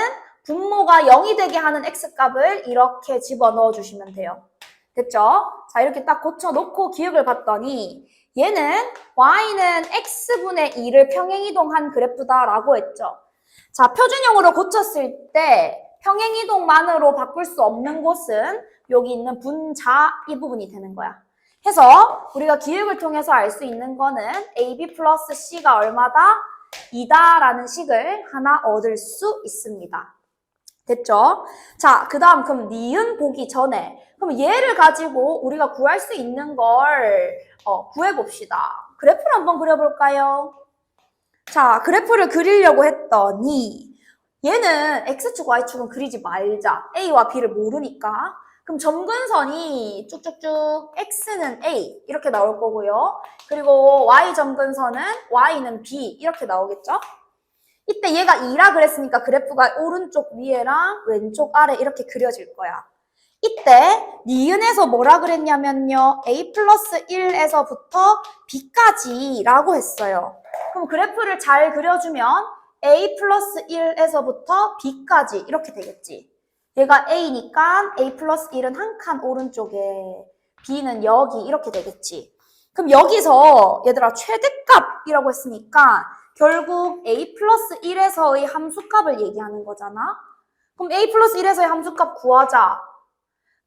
S1: 분모가 0이 되게 하는 x값을 이렇게 집어넣어 주시면 돼요. 됐죠? 자, 이렇게 딱 고쳐놓고 기억을 봤더니 얘는 y는 x분의 2를 평행이동한 그래프다라고 했죠. 자, 표준형으로 고쳤을 때 평행이동만으로 바꿀 수 없는 곳은 여기 있는 분자 이 부분이 되는 거야. 해서 우리가 기억을 통해서 알 수 있는 거는 ab 플러스 c가 얼마다? 2다라는 식을 하나 얻을 수 있습니다. 됐죠? 자, 그 다음 그럼 니은 보기 전에 그럼 얘를 가지고 우리가 구할 수 있는 걸 구해봅시다. 그래프를 한번 그려볼까요? 자, 그래프를 그리려고 했더니 얘는 X축, Y축은 그리지 말자. A와 B를 모르니까. 그럼 점근선이 쭉쭉쭉 X는 A 이렇게 나올 거고요. 그리고 Y 점근선은 Y는 B 이렇게 나오겠죠? 이때 얘가 2라 그랬으니까 그래프가 오른쪽 위에랑 왼쪽 아래 이렇게 그려질 거야. 이때 니은에서 뭐라 그랬냐면요. A 플러스 1에서부터 B까지 라고 했어요. 그럼 그래프를 잘 그려주면 A 플러스 1에서부터 B까지 이렇게 되겠지. 얘가 A니까 A 플러스 1은 한 칸 오른쪽에 B는 여기 이렇게 되겠지. 그럼 여기서 얘들아 최대값이라고 했으니까 결국 A 플러스 1에서의 함수값을 얘기하는 거잖아. 그럼 A 플러스 1에서의 함수값 구하자.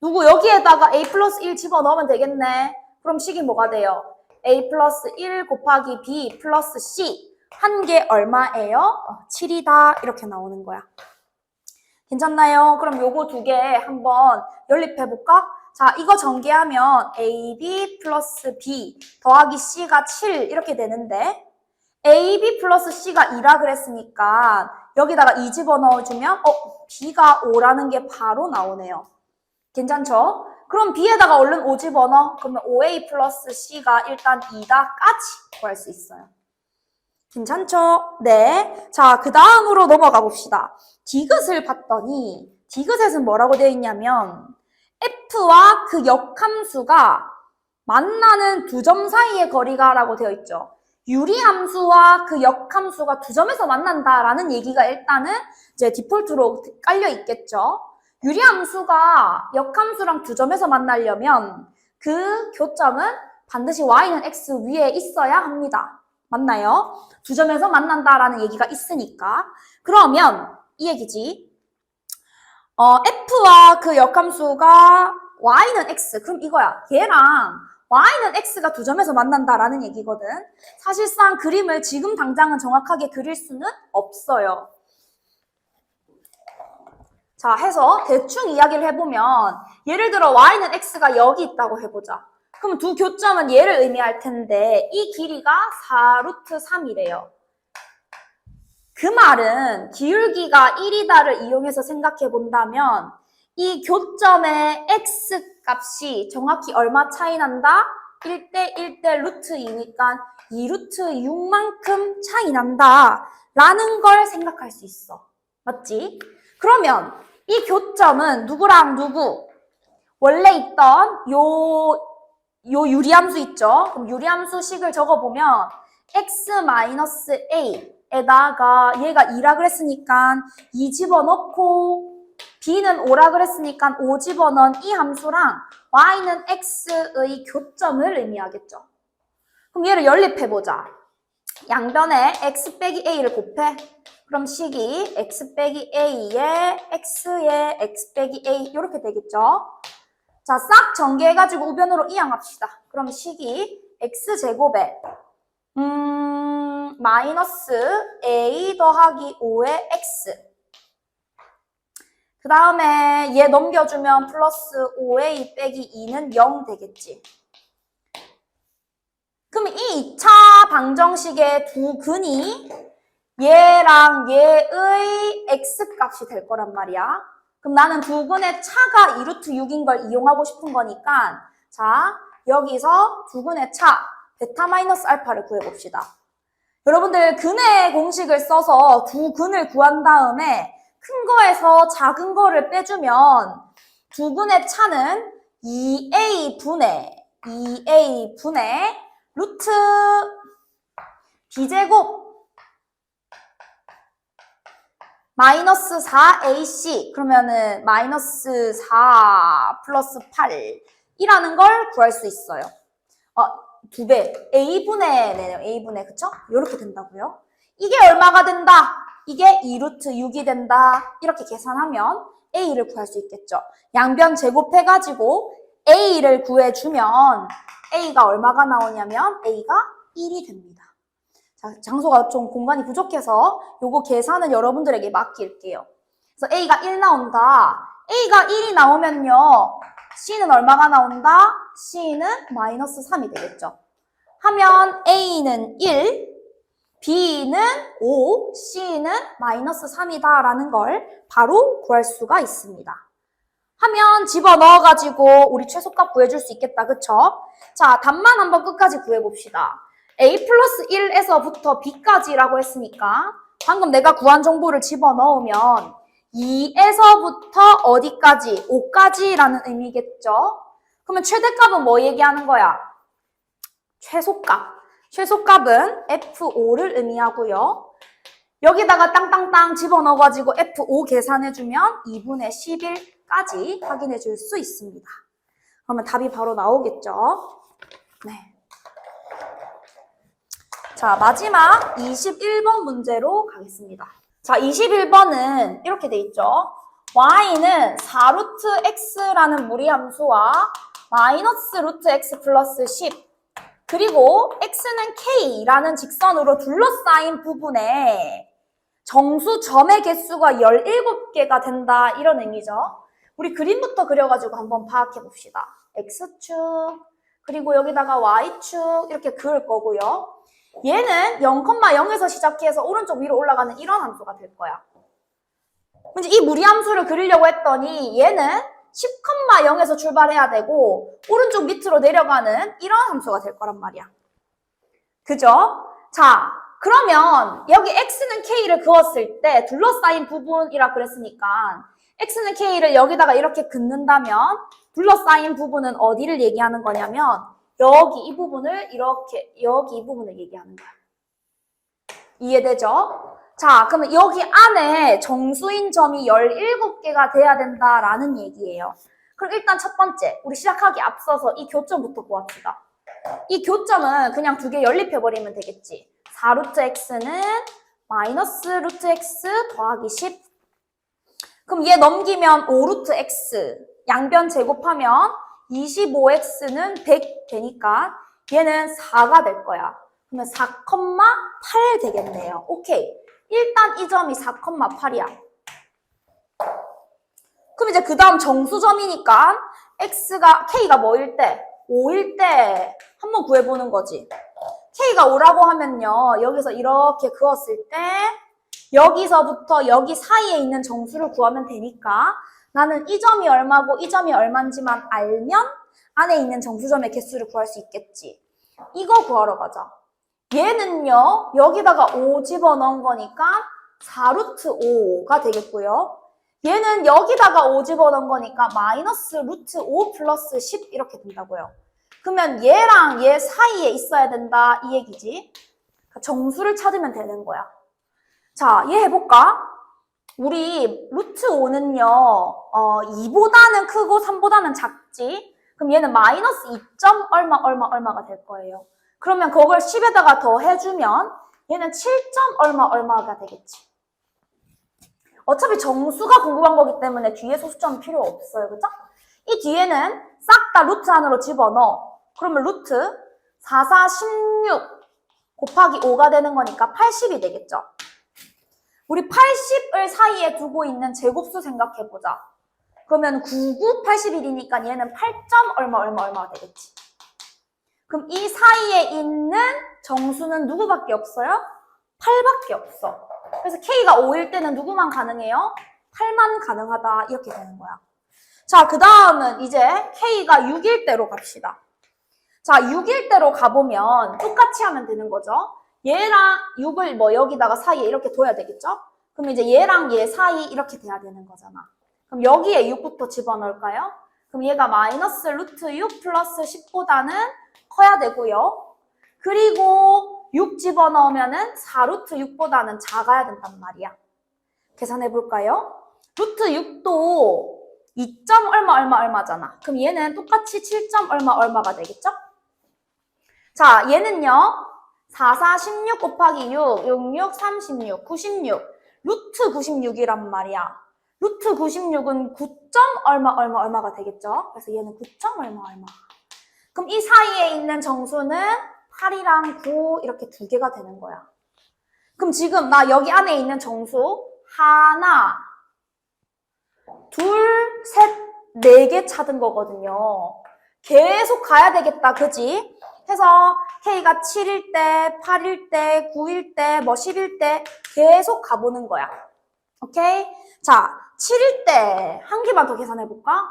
S1: 누구 여기에다가 A 플러스 1 집어넣으면 되겠네. 그럼 식이 뭐가 돼요? A 플러스 1 곱하기 B 플러스 C 한 개 얼마예요? 7이다 이렇게 나오는 거야. 괜찮나요? 그럼 요거 두 개 한번 연립해볼까? 자, 이거 전개하면 AB 플러스 B 더하기 C가 7 이렇게 되는데 AB 플러스 C가 2라 그랬으니까 여기다가 2 집어넣어주면 B가 5라는 게 바로 나오네요. 괜찮죠? 그럼 B에다가 얼른 5 집어넣어. 그러면 5A 플러스 C가 일단 2다까지 구할 수 있어요. 괜찮죠? 네. 자, 그 다음으로 넘어가 봅시다. 디귿을 봤더니 디귿에는 뭐라고 되어 있냐면 F와 그 역함수가 만나는 두 점 사이의 거리가 라고 되어 있죠. 유리함수와 그 역함수가 두 점에서 만난다라는 얘기가 일단은 이제 디폴트로 깔려 있겠죠. 유리함수가 역함수랑 두 점에서 만나려면 그 교점은 반드시 y는 x 위에 있어야 합니다. 맞나요? 두 점에서 만난다라는 얘기가 있으니까. 그러면 이 얘기지. f와 그 역함수가 y는 x. 그럼 이거야. 얘랑 y는 x가 두 점에서 만난다라는 얘기거든. 사실상 그림을 지금 당장은 정확하게 그릴 수는 없어요. 자, 해서 대충 이야기를 해보면 예를 들어 y는 x가 여기 있다고 해보자. 그럼 두 교점은 얘를 의미할 텐데 이 길이가 4루트 3이래요. 그 말은 기울기가 1이다를 이용해서 생각해 본다면 이 교점의 x 값이 정확히 얼마 차이 난다? 1대 1대 루트 2니까 2루트 6만큼 차이 난다 라는 걸 생각할 수 있어. 맞지? 그러면 이 교점은 누구랑 누구? 원래 있던 요 유리함수 있죠? 그럼 유리함수식을 적어보면 x-a 에다가 얘가 2라 그랬으니까 2 집어넣고 b는 5라 그랬으니까 5 집어넣은 이 함수랑 y는 x의 교점을 의미하겠죠. 그럼 얘를 연립해보자. 양변에 x 빼기 a를 곱해. 그럼 식이 x 빼기 a에 x에 x 빼기 a 이렇게 되겠죠. 자, 싹 전개해가지고 우변으로 이항합시다. 그럼 식이 x제곱에 마이너스 a 더하기 5의 x 그 다음에 얘 넘겨주면 플러스 5a 빼기 2는 0 되겠지. 그럼 이 2차 방정식의 두 근이 얘랑 얘의 x값이 될 거란 말이야. 그럼 나는 두 근의 차가 2루트 6인 걸 이용하고 싶은 거니까 자, 여기서 두 근의 차 베타 마이너스 알파를 구해봅시다. 여러분들 근의 공식을 써서 두 근을 구한 다음에 큰 거에서 작은 거를 빼주면 두 근의 차는 2a 분의 루트 b제곱 마이너스 4ac 그러면은 마이너스 4 플러스 8이라는 걸 구할 수 있어요. 2배 a분의 네요. a분의 그쵸? 이렇게 된다고요. 이게 얼마가 된다? 이게 2루트 6이 된다. 이렇게 계산하면 a를 구할 수 있겠죠. 양변 제곱해가지고 a를 구해주면 a가 얼마가 나오냐면 a가 1이 됩니다. 자, 장소가 좀 공간이 부족해서 요거 계산은 여러분들에게 맡길게요. 그래서 a가 1 나온다. a가 1이 나오면요. c는 얼마가 나온다? c는 마이너스 3이 되겠죠. 하면 a는 1, b는 5, c는 마이너스 3이다 라는 걸 바로 구할 수가 있습니다. 하면 집어넣어가지고 우리 최소값 구해줄 수 있겠다. 그쵸? 자, 답만 한번 끝까지 구해봅시다. a 플러스 1에서부터 b까지라고 했으니까 방금 내가 구한 정보를 집어넣으면 2에서부터 어디까지? 5까지라는 의미겠죠? 그러면 최대값은 뭐 얘기하는 거야? 최소값. 최소값은 F5를 의미하고요. 여기다가 땅땅땅 집어넣어가지고 F5 계산해주면 2분의 11까지 확인해 줄 수 있습니다. 그러면 답이 바로 나오겠죠? 네. 자, 마지막 21번 문제로 가겠습니다. 자, 21번은 이렇게 돼 있죠. y는 4루트 x라는 무리함수와 마이너스 루트 x 플러스 10 그리고 x는 k라는 직선으로 둘러싸인 부분에 정수 점의 개수가 17개가 된다 이런 의미죠. 우리 그림부터 그려가지고 한번 파악해 봅시다. x축 그리고 여기다가 y축 이렇게 그을 거고요. 얘는 0,0에서 시작해서 오른쪽 위로 올라가는 이런 함수가 될 거야. 이제 이 무리함수를 그리려고 했더니 얘는 10,0에서 출발해야 되고 오른쪽 밑으로 내려가는 이런 함수가 될 거란 말이야. 그죠? 자, 그러면 여기 x는 k를 그었을 때 둘러싸인 부분이라 그랬으니까 x는 k를 여기다가 이렇게 긋는다면 둘러싸인 부분은 어디를 얘기하는 거냐면 여기 이 부분을 이렇게 여기 이 부분을 얘기하는 거야. 이해되죠? 자, 그러면 여기 안에 정수인 점이 17개가 돼야 된다라는 얘기예요. 그럼 일단 첫 번째, 우리 시작하기 앞서서 이 교점부터 구합시다. 이 교점은 그냥 두 개 연립해버리면 되겠지. 4루트 x는 마이너스 루트 x 더하기 10. 그럼 얘 넘기면 5루트 x. 양변 제곱하면 25x는 100 되니까 얘는 4가 될 거야. 그러면 4,8 되겠네요. 오케이. 일단 이 점이 4,8이야. 그럼 이제 그 다음 정수점이니까 k가 뭐일 때? 5일 때 한번 구해보는 거지. K가 5라고 하면요. 여기서 이렇게 그었을 때 여기서부터 여기 사이에 있는 정수를 구하면 되니까 나는 이 점이 얼마고 이 점이 얼마인지만 알면 안에 있는 정수점의 개수를 구할 수 있겠지. 이거 구하러 가자. 얘는요. 여기다가 5 집어넣은 거니까 4루트 5가 되겠고요. 얘는 여기다가 5 집어넣은 거니까 마이너스 루트 5 플러스 10 이렇게 된다고요. 그러면 얘랑 얘 사이에 있어야 된다 이 얘기지. 정수를 찾으면 되는 거야. 자, 얘 해볼까? 우리 루트 5는요. 2보다는 크고 3보다는 작지. 그럼 얘는 마이너스 2. 얼마가 될 거예요. 그러면 그걸 10에다가 더 해주면 얘는 7. 얼마가 되겠지. 어차피 정수가 궁금한 거기 때문에 뒤에 소수점 필요 없어요. 그죠? 이 뒤에는 싹 다 루트 안으로 집어넣어. 그러면 루트 4, 4, 16 곱하기 5가 되는 거니까 80이 되겠죠. 우리 80을 사이에 두고 있는 제곱수 생각해보자. 그러면 99, 81이니까 얘는 8. 얼마가 되겠지. 그럼 이 사이에 있는 정수는 누구밖에 없어요? 8밖에 없어. 그래서 K가 5일 때는 누구만 가능해요? 8만 가능하다 이렇게 되는 거야. 자, 그 다음은 이제 K가 6일 때로 갑시다. 자, 6일 때로 가보면 똑같이 하면 되는 거죠. 얘랑 6을 뭐 여기다가 사이에 이렇게 둬야 되겠죠? 그럼 이제 얘랑 얘 사이 이렇게 돼야 되는 거잖아. 그럼 여기에 6부터 집어넣을까요? 그럼 얘가 마이너스 루트 6 플러스 10보다는 커야 되고요. 그리고 6 집어넣으면은 4루트 6보다는 작아야 된단 말이야. 계산해 볼까요? 루트 6도 2. 얼마잖아. 그럼 얘는 똑같이 7. 얼마가 되겠죠? 자, 얘는요. 4, 4, 16 곱하기 6, 6, 6, 36, 96. 루트 96이란 말이야. 루트 96은 9. 얼마가 되겠죠? 그래서 얘는 9. 얼마. 그럼 이 사이에 있는 정수는 8이랑 9 이렇게 두 개가 되는 거야. 그럼 지금 나 여기 안에 있는 정수 하나, 둘, 셋, 4개 찾은 거거든요. 계속 가야 되겠다, 그지? 해서 K가 7일 때, 8일 때, 9일 때, 뭐 10일 때 계속 가보는 거야. 오케이? 자, 7일 때 한 개만 더 계산해볼까?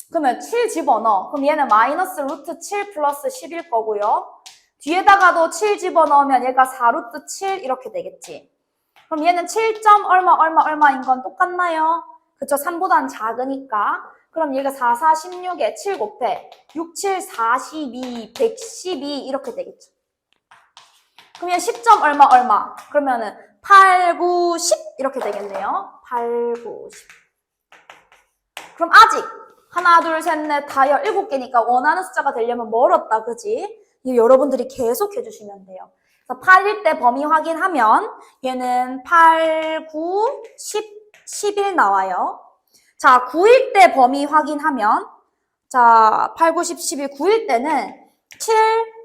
S1: 그러면 7 집어넣어. 그럼 얘는 마이너스 루트 7 플러스 10일 거고요. 뒤에다가도 7 집어넣으면 얘가 4루트 7 이렇게 되겠지. 그럼 얘는 7. 얼마인 건 똑같나요? 그쵸? 3보다는 작으니까. 그럼 얘가 4, 4, 16에 7 곱해. 6, 7, 42, 112 이렇게 되겠죠. 그럼 얘 10. 얼마. 그러면은 8, 9, 10 이렇게 되겠네요. 8, 9, 10. 그럼 아직 하나, 둘, 셋, 넷, 다 17개니까 원하는 숫자가 되려면 멀었다, 그지? 이거 여러분들이 계속 해주시면 돼요. 그래서 8일 때 범위 확인하면 얘는 8, 9, 10, 11 나와요. 자, 9일 때 범위 확인하면 자, 8, 9, 10, 11, 9일 때는 7,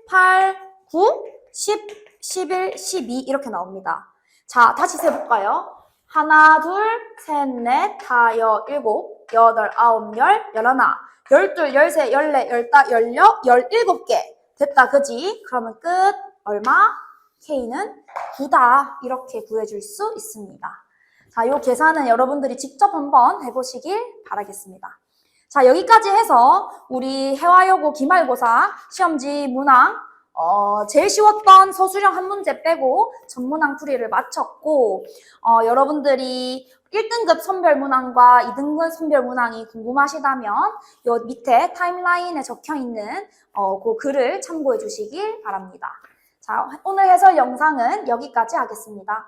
S1: 8, 9, 10, 11, 12 이렇게 나옵니다. 자, 다시 세볼까요? 하나, 둘, 셋, 넷, 다, 17, 8, 9, 10, 11, 12, 13, 14, 15, 16, 17개. 됐다, 그지? 그러면 끝. 얼마? K는 9다. 이렇게 구해줄 수 있습니다. 자, 요 계산은 여러분들이 직접 한번 해보시길 바라겠습니다. 자, 여기까지 해서 우리 회화여고 기말고사 시험지 문항 제일 쉬웠던 서술형 한 문제 빼고 전문항 풀이를 마쳤고 여러분들이 1등급 선별 문항과 2등급 선별 문항이 궁금하시다면 요 밑에 타임라인에 적혀있는 그 글을 참고해 주시길 바랍니다. 자, 오늘 해설 영상은 여기까지 하겠습니다.